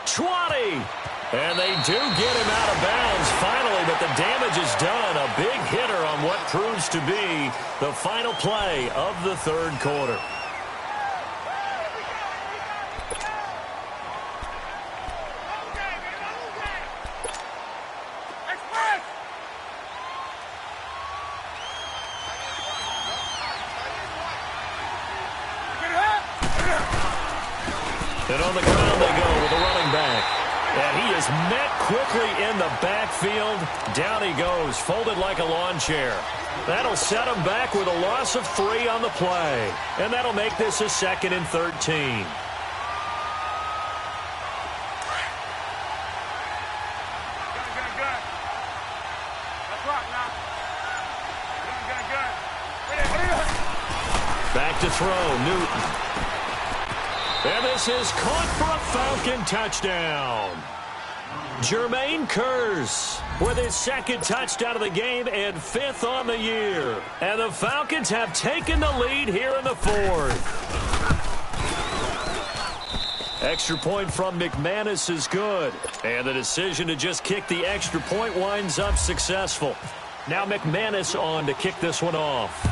20. And they do get him out of bounds finally, but the damage is done. A big hitter on what proves to be the final play of the 3rd quarter. And on the ground they go with the running back. And he is met quickly in the backfield. Down he goes, folded like a lawn chair. That'll set him back with a loss of 3 on the play. And that'll make this a 2nd and 13. Good. That's right now. Good. Back to throw, Newton. And this is caught for a Falcon touchdown. Jermaine Kearse with his 2nd touchdown of the game and 5th on the year. And the Falcons have taken the lead here in the 4th. Extra point from McManus is good. And the decision to just kick the extra point winds up successful. Now McManus on to kick this one off.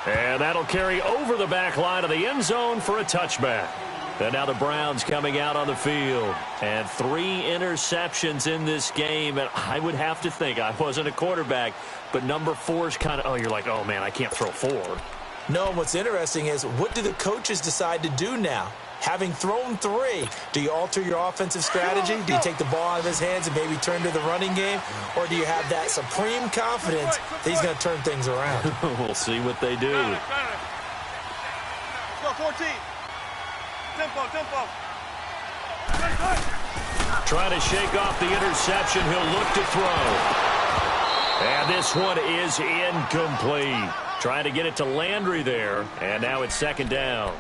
And that'll carry over the back line of the end zone for a touchback. And now the Browns coming out on the field. And 3 interceptions in this game. And I would have to think, I wasn't a quarterback, but number 4 is kind of, you're like, oh, man, I can't throw 4. No, what's interesting is what do the coaches decide to do now? Having thrown 3, do you alter your offensive strategy? Do you take the ball out of his hands and maybe turn to the running game? Or do you have that supreme confidence that he's going to turn things around? We'll see what they do. Let's go, 14. Tempo. Trying to shake off the interception. He'll look to throw. And this one is incomplete. Trying to get it to Landry there. And now it's 2nd down.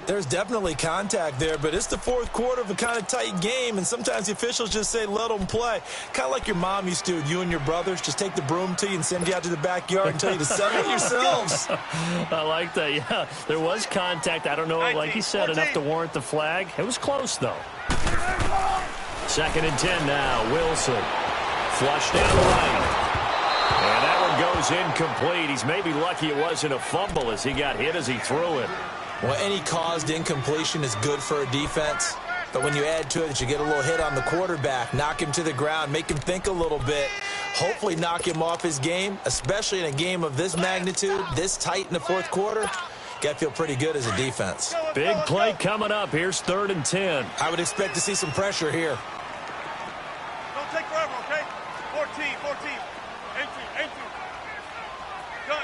There's definitely contact there, but it's the 4th quarter of a kind of tight game, and sometimes the officials just say, let them play. Kind of like your mom used to with you and your brothers. Just take the broom to you and send you out to the backyard and tell you to settle it yourselves. I like that, yeah. There was contact. I don't know, like you said, enough to warrant the flag. It was close, though. 2nd and 10 now. Wilson. Flush down the right. And that one goes incomplete. He's maybe lucky it wasn't a fumble as he got hit as he threw it. Well, any caused incompletion is good for a defense. But when you add to it that you get a little hit on the quarterback, knock him to the ground, make him think a little bit, hopefully knock him off his game, especially in a game of this magnitude, this tight in the 4th quarter, got to feel pretty good as a defense. Big play coming up. Here's 3rd and 10. I would expect to see some pressure here. Don't take forever, okay? 14. 18. Gun.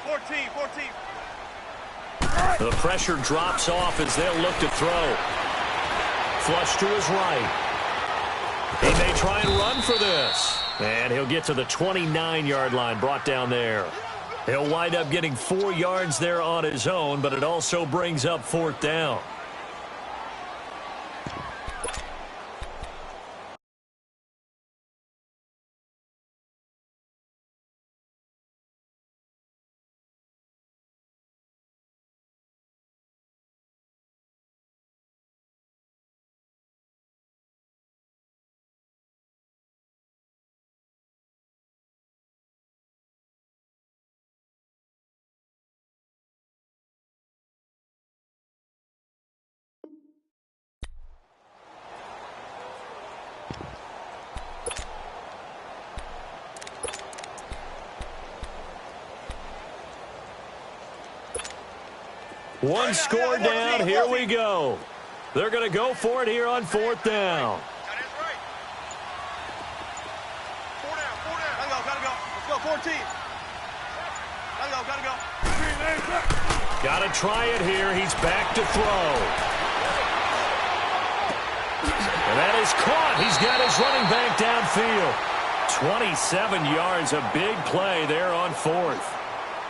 14. The pressure drops off as they'll look to throw. Flush to his right. He may try and run for this. And he'll get to the 29-yard line, brought down there. He'll wind up getting 4 yards there on his own, but it also brings up 4th down. One score down. Here we go. They're going to go for it here on 4th down. Got to try it here. He's back to throw. And that is caught. He's got his running back downfield. 27 yards, a big play there on 4th.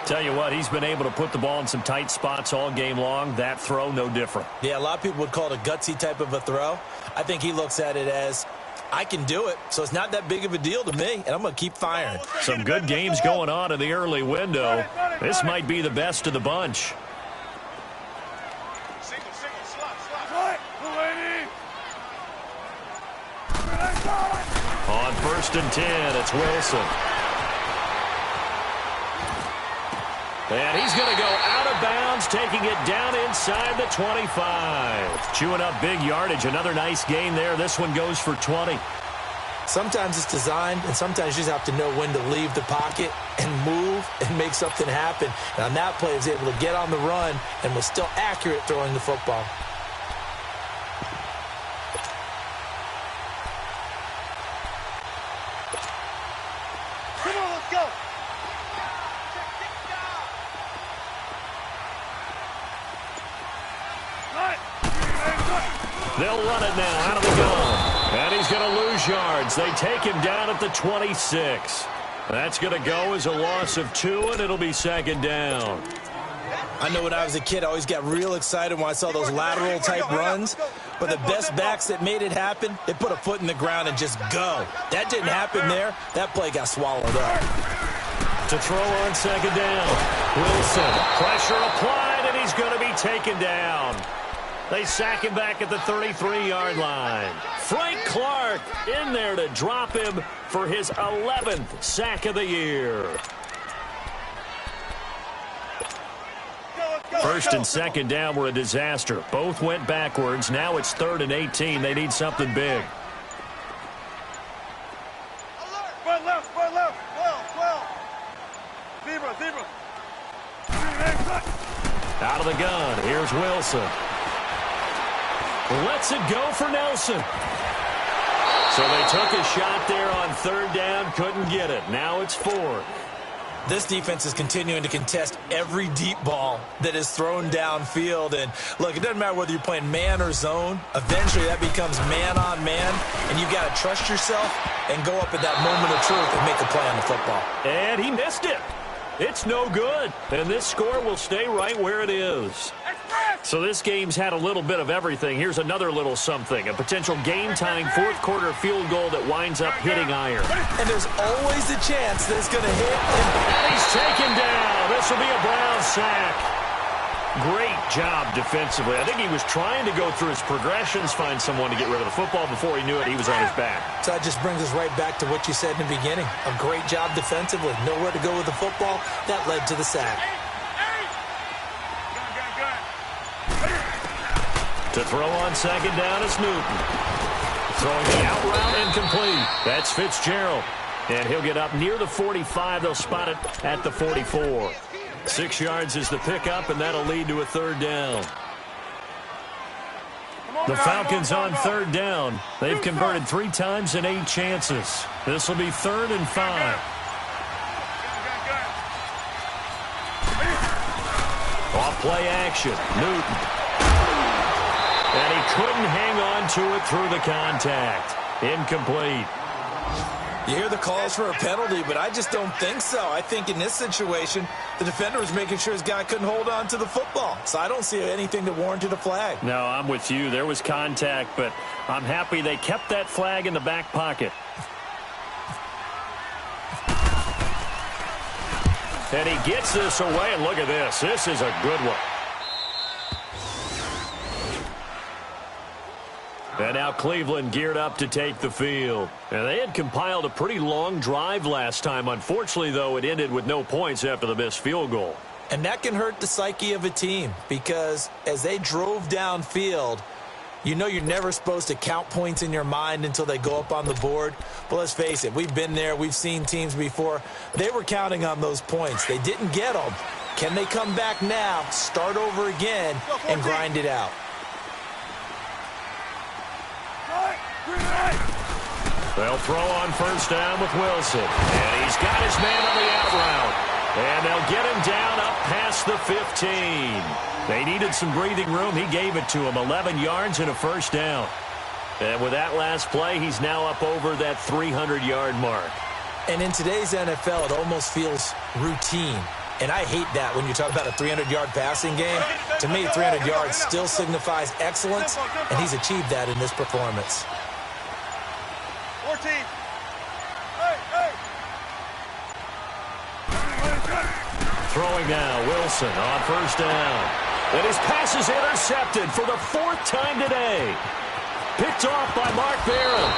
Tell you what, he's been able to put the ball in some tight spots all game long. That throw, no different. Yeah, a lot of people would call it a gutsy type of a throw. I think he looks at it as, I can do it, so it's not that big of a deal to me, and I'm going to keep firing. Some good games going on in the early window. This might be the best of the bunch. On 1st and 10, it's Wilson. And he's going to go out of bounds, taking it down inside the 25. Chewing up big yardage. Another nice gain there. This one goes for 20. Sometimes it's designed, and sometimes you just have to know when to leave the pocket and move and make something happen. And on that play, he was able to get on the run and was still accurate throwing the football. Come on, let's go. They'll run it now out of the gun. And he's going to lose yards. They take him down at the 26. That's going to go as a loss of 2, and it'll be 2nd down. I know when I was a kid, I always got real excited when I saw those lateral-type runs. But the best backs that made it happen, they put a foot in the ground and just go. That didn't happen there. That play got swallowed up. To throw on 2nd down. Wilson, pressure applied, and he's going to be taken down. They sack him back at the 33-yard line. Frank Clark in there to drop him for his 11th sack of the year. 1st and 2nd down were a disaster. Both went backwards. Now it's 3rd and 18. They need something big. Right left, 12. Zebra. Out of the gun. Here's Wilson. Lets it go for Nelson. So they took a shot there on 3rd down, couldn't get it. Now it's 4th. This defense is continuing to contest every deep ball that is thrown downfield. And, look, it doesn't matter whether you're playing man or zone. Eventually that becomes man on man, and you've got to trust yourself and go up at that moment of truth and make a play on the football. And he missed it. It's no good. And this score will stay right where it is. So this game's had a little bit of everything. Here's another little something. A potential game-tying 4th-quarter field goal that winds up hitting iron. And there's always a chance that it's going to hit. And he's taken down. This will be a Brown sack. Great job defensively. I think he was trying to go through his progressions, find someone to get rid of the football. Before he knew it, he was on his back. So that just brings us right back to what you said in the beginning. A great job defensively. Nowhere to go with the football. That led to the sack. To throw on 2nd down is Newton. Throwing the out route incomplete. That's Fitzgerald. And he'll get up near the 45. They'll spot it at the 44. 6 yards is the pickup, and that'll lead to a 3rd down. The Falcons on 3rd down. They've converted 3 times in 8 chances. This will be 3rd and 5. Off play action. Newton. And he couldn't hang on to it through the contact. Incomplete. You hear the calls for a penalty, but I just don't think so. I think in this situation, the defender was making sure his guy couldn't hold on to the football. So I don't see anything that warranted a flag. No, I'm with you. There was contact, but I'm happy they kept that flag in the back pocket. And he gets this away, and look at this. This is a good one. And now Cleveland geared up to take the field. And they had compiled a pretty long drive last time. Unfortunately, though, it ended with no points after the missed field goal. And that can hurt the psyche of a team because as they drove downfield, you know you're never supposed to count points in your mind until they go up on the board. But let's face it, we've been there. We've seen teams before. They were counting on those points. They didn't get them. Can they come back now, start over again, and grind it out? They'll throw on first down with Wilson. And he's got his man on the out route. And they'll get him down up past the 15. They needed some breathing room. He gave it to him. 11 yards and a first down. And with that last play, he's now up over that 300-yard mark. And in today's NFL, it almost feels routine. And I hate that when you talk about a 300-yard passing game. To me, 300 yards still signifies excellence, and he's achieved that in this performance. 14. Throwing now, Wilson on first down. And his pass is intercepted for the 4th time today. Picked off by Mark Barron.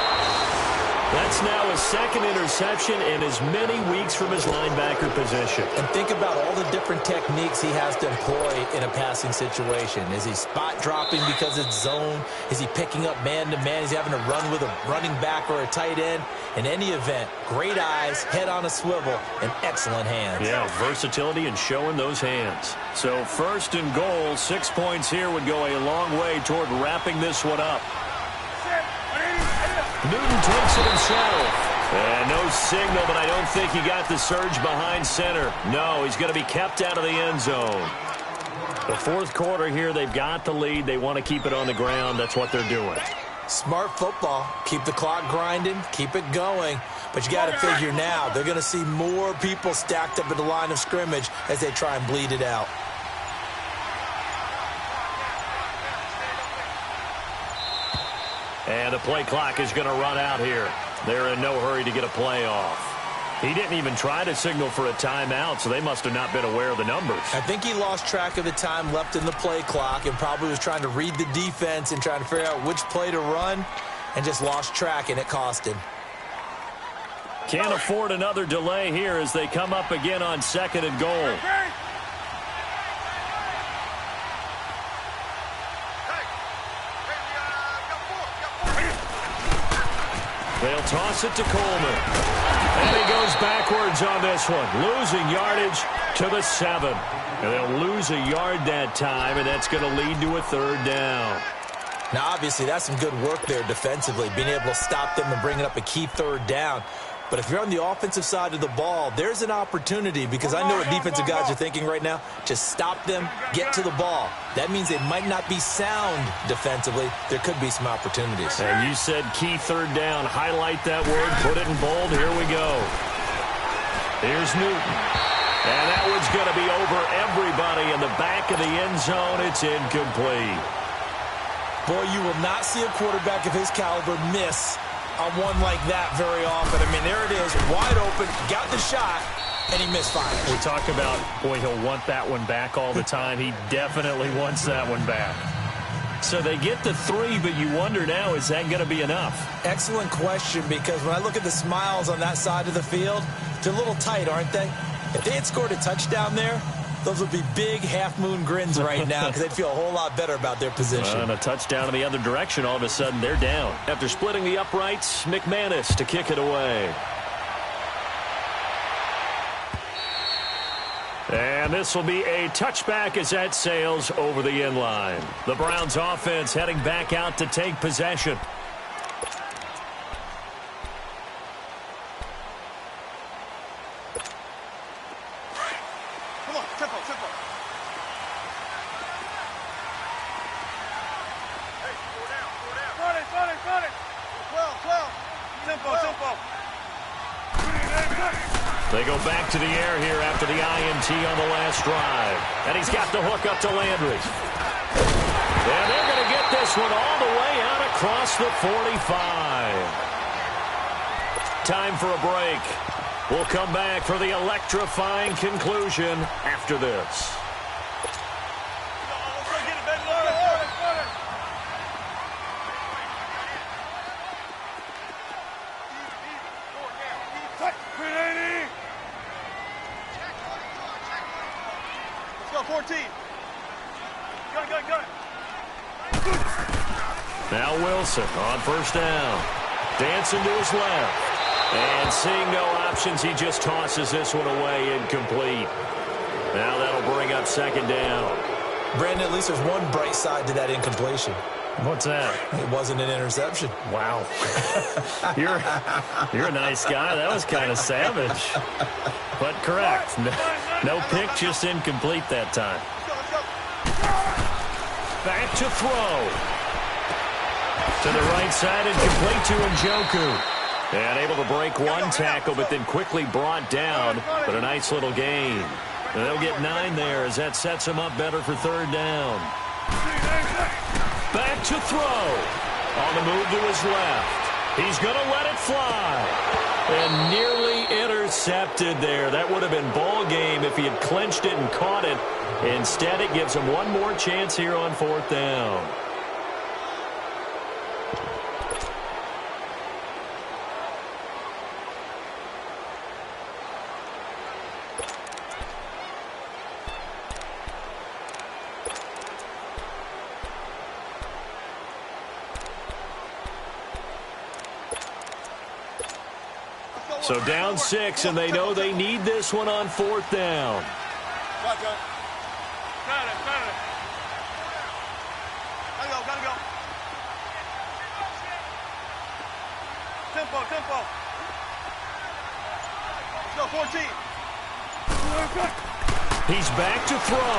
That's now his 2nd interception in as many weeks from his linebacker position. And think about all the different techniques he has to employ in a passing situation. Is he spot dropping because it's zone? Is he picking up man-to-man? Is he having to run with a running back or a tight end? In any event, great eyes, head on a swivel, and excellent hands. Yeah, versatility and showing those hands. So 1st and goal, 6 points here would go a long way toward wrapping this one up. Newton takes it himself. And no signal, but I don't think he got the surge behind center. No, he's going to be kept out of the end zone. The 4th quarter here, they've got the lead. They want to keep it on the ground. That's what they're doing. Smart football. Keep the clock grinding. Keep it going. But you got to figure now, they're going to see more people stacked up at the line of scrimmage as they try and bleed it out. And the play clock is going to run out here. They're in no hurry to get a play off. He didn't even try to signal for a timeout, so they must have not been aware of the numbers. I think he lost track of the time left in the play clock and probably was trying to read the defense and trying to figure out which play to run and just lost track, and it cost him. Can't afford another delay here as they come up again on 2nd and goal. They'll toss it to Coleman. And he goes backwards on this one, losing yardage to the 7. And they'll lose a yard that time, and that's going to lead to a 3rd down. Now, obviously, that's some good work there defensively, being able to stop them and bringing up a key 3rd down. But if you're on the offensive side of the ball, there's an opportunity because I know what defensive guys are thinking right now. Just stop them, get to the ball. That means they might not be sound defensively. There could be some opportunities. And you said key 3rd down. Highlight that word. Put it in bold. Here we go. Here's Newton. And that one's going to be over everybody in the back of the end zone. It's incomplete. Boy, you will not see a quarterback of his caliber miss on one like that very often. I mean, there it is, wide open, got the shot, and he misfired. We talk about, boy, he'll want that one back all the time. He definitely wants that one back. So they get the 3, but you wonder now, is that going to be enough? Excellent question, because when I look at the smiles on that side of the field, they're a little tight, aren't they? If they had scored a touchdown there, those would be big half-moon grins right now because they'd feel a whole lot better about their position. And a touchdown in the other direction, all of a sudden they're down. After splitting the uprights, McManus to kick it away. And this will be a touchback as that sails over the end line. The Browns offense heading back out to take possession. They go back to the air here after the INT on the last drive. And he's got the hook up to Landry. And they're going to get this one all the way out across the 45. Time for a break. We'll come back for the electrifying conclusion after this. Now Wilson on first down. Dancing to his left. And seeing no options, he just tosses this one away incomplete. Now that'll bring up second down. Brandon, at least there's one bright side to that incompletion. What's that? It wasn't an interception. Wow. You're a nice guy. That was kind of savage. But correct. No pick, just incomplete that time. Back to throw. To the right side and complete to Njoku. And able to break one tackle, but then quickly brought down. But a nice little gain. And they'll get 9 there as that sets them up better for third down. Back to throw. On the move to his left. He's going to let it fly. And nearly intercepted there. That would have been ball game if he had clinched it and caught it. Instead, it gives him one more chance here on fourth down. So down 6, and they know they need this one on fourth down. Gotta go. Tempo. Let's go, 14. He's back to throw.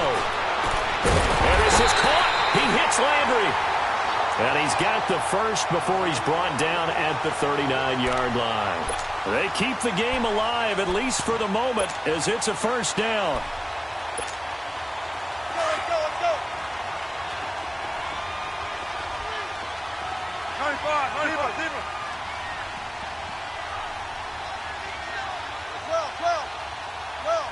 And this is caught. He hits Landry. And he's got the first before he's brought down at the 39-yard line. They keep the game alive, at least for the moment, as it's a first down. Let's go. 95. Deeper. 12.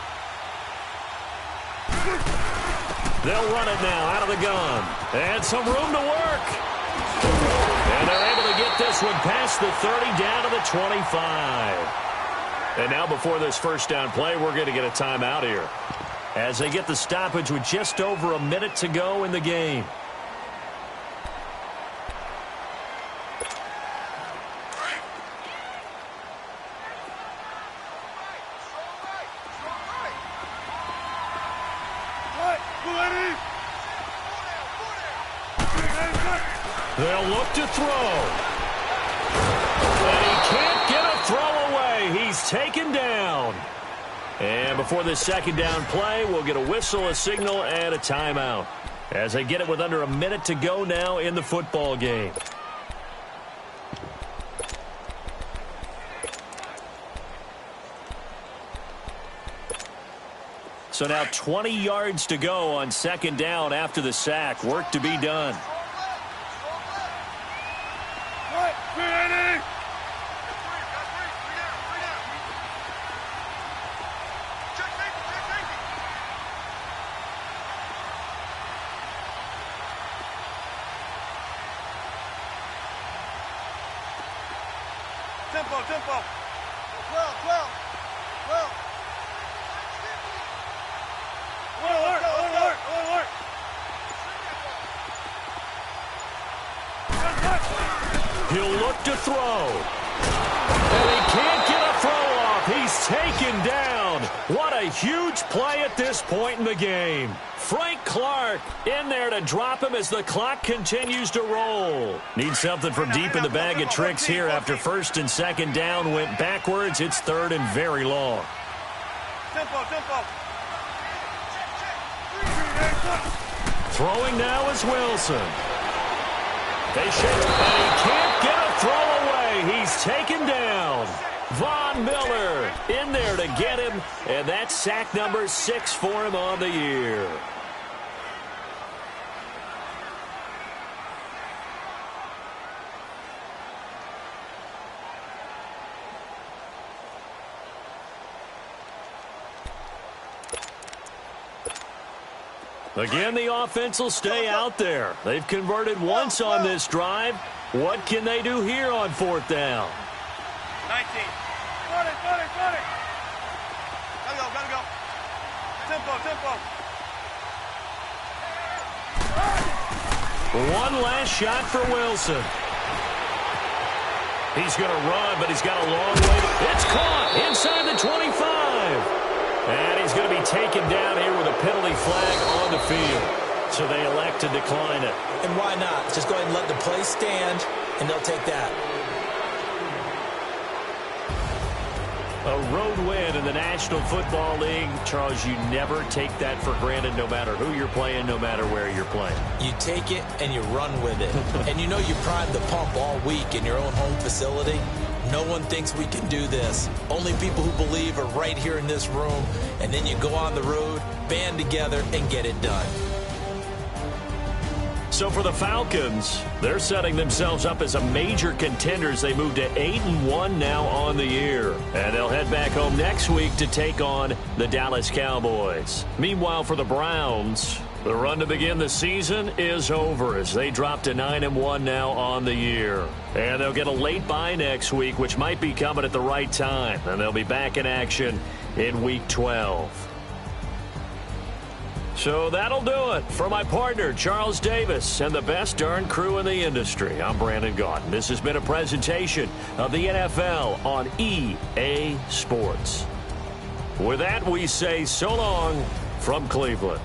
They'll run it now out of the gun. And some room to work. And they're able to get this one past the 30 down to the 25. And now before this first down play, we're going to get a timeout here as they get the stoppage with just over a minute to go in the game. They'll look to throw. And he can't get a throw away. He's taken down. And before this second down play, we'll get a whistle, a signal, and a timeout as they get it with under a minute to go now in the football game. So now 20 yards to go on second down after the sack. Work to be done. Tempo. 12. Alert. He'll look to throw. And he can't get a throw off. He's taken down. What a huge play at this point in the game. Frank Clark in there to drop him as the clock continues to roll. Need something from deep in the bag of tricks here after first and second down went backwards. It's third and very long. Tempo. Throwing now is Wilson. They shake, and he can't get a throw away. He's taken down. Von Miller in there to get him, and that's sack number 6 for him on the year. Again, the offense will stay out there. They've converted once on this drive. What can they do here on 4th down? 19. 40. Gotta go. Tempo. One last shot for Wilson. He's going to run, but he's got a long way. It's caught inside the 25. And he's going to be taken down here with a penalty flag on the field. So they elect to decline it. And why not? Just go ahead and let the play stand, and they'll take that. A road win in the National Football League. Charles, you never take that for granted no matter who you're playing, no matter where you're playing. You take it and you run with it. And you know you primed the pump all week in your own home facility. No one thinks we can do this. Only people who believe are right here in this room. And then you go on the road, band together, and get it done. So for the Falcons, they're setting themselves up as a major contender as they move to 8-1 now on the year. And they'll head back home next week to take on the Dallas Cowboys. Meanwhile, for the Browns, the run to begin the season is over as they drop to 9-1 now on the year. And they'll get a late bye next week, which might be coming at the right time. And they'll be back in action in Week 12. So that'll do it for my partner, Charles Davis, and the best darn crew in the industry. I'm Brandon Gaudin. This has been a presentation of the NFL on EA Sports. With that, we say so long from Cleveland.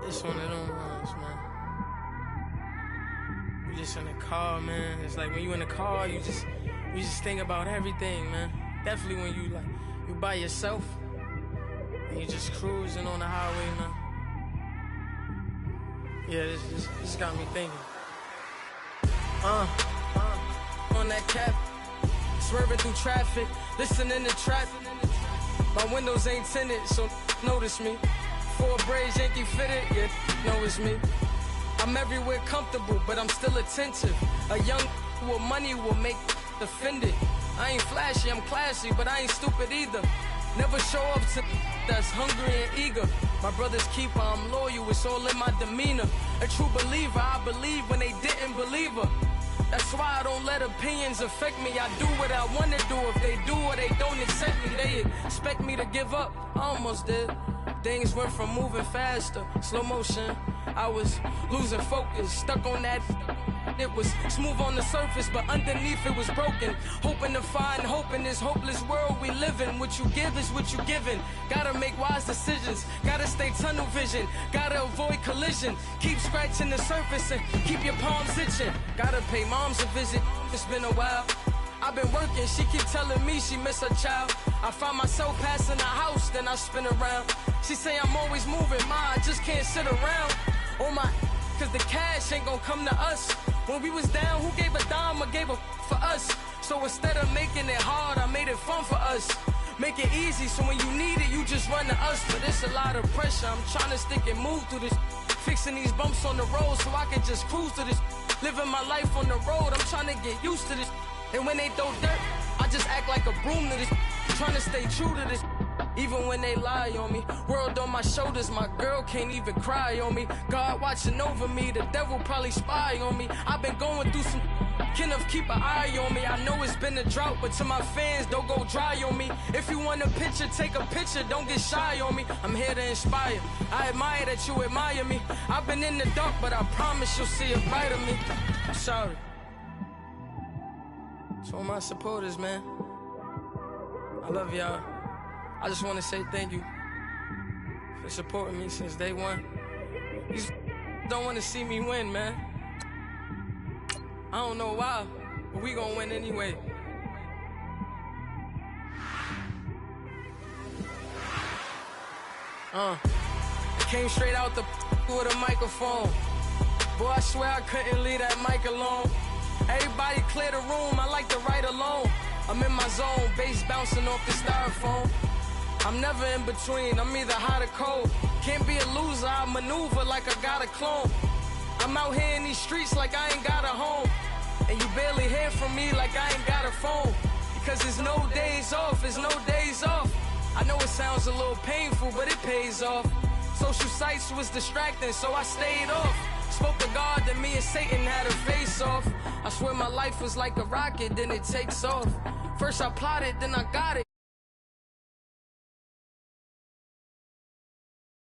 It's one of them ones, man. You just in the car, man. It's like when you in the car, you just think about everything, man. Definitely when you by yourself and you just cruising on the highway, man. Yeah, this got me thinking. On that cap, swerving through traffic, listening to trap. My windows ain't tinted, so notice me. 4 braids, Yankee fitted, yeah, know it's me. I'm everywhere comfortable, but I'm still attentive. A young with money will make offended. I ain't flashy, I'm classy, but I ain't stupid either. Never show up to that's hungry and eager. My brother's keeper, I'm loyal, it's all in my demeanor. A true believer, I believe when they didn't believe her. That's why I don't let opinions affect me. I do what I want to do. If they do or they don't accept me, they expect me to give up. I almost did. Things went from moving faster, slow motion. I was losing focus, stuck on that. It was smooth on the surface, but underneath it was broken. Hoping to find hope in this hopeless world we live in. What you give is what you given. Gotta make wise decisions. Gotta stay tunnel vision. Gotta avoid collision. Keep scratching the surface and keep your palms itching. Gotta pay moms a visit. It's been a while. I've been working, she keep telling me she miss her child. I find myself passing the house, then I spin around. She say I'm always moving, ma, I just can't sit around. Oh my, cause the cash ain't gonna come to us. When we was down, who gave a dime or gave a for us? So instead of making it hard, I made it fun for us. Make it easy, so when you need it, you just run to us. But it's a lot of pressure, I'm trying to stick and move through this. Fixing these bumps on the road so I can just cruise to this. Living my life on the road, I'm trying to get used to this. And when they throw dirt, I just act like a broom to this, trying to stay true to this. Even when they lie on me, world on my shoulders, my girl can't even cry on me. God watching over me, the devil probably spy on me. I've been going through some, Kenneth keep an eye on me. I know it's been a drought, but to my fans, don't go dry on me. If you want a picture, take a picture, don't get shy on me. I'm here to inspire, I admire that you admire me. I've been in the dark, but I promise you'll see a bright of me. I'm sorry. To all my supporters, man, I love y'all. I just want to say thank you for supporting me since day one. These don't want to see me win, man. I don't know why, but we gonna win anyway. I came straight out the with a microphone. Boy, I swear I couldn't leave that mic alone. Everybody clear the room, I like to write alone. I'm in my zone, bass bouncing off the styrofoam. I'm never in between, I'm either hot or cold. Can't be a loser, I maneuver like I got a clone. I'm out here in these streets like I ain't got a home. And you barely hear from me like I ain't got a phone. Because there's no days off, there's no days off. I know it sounds a little painful, but it pays off. Social sites was distracting, so I stayed off. Spoke to God that me and Satan had a face off. I swear my life was like a rocket, then it takes off. First I plotted, then I got it.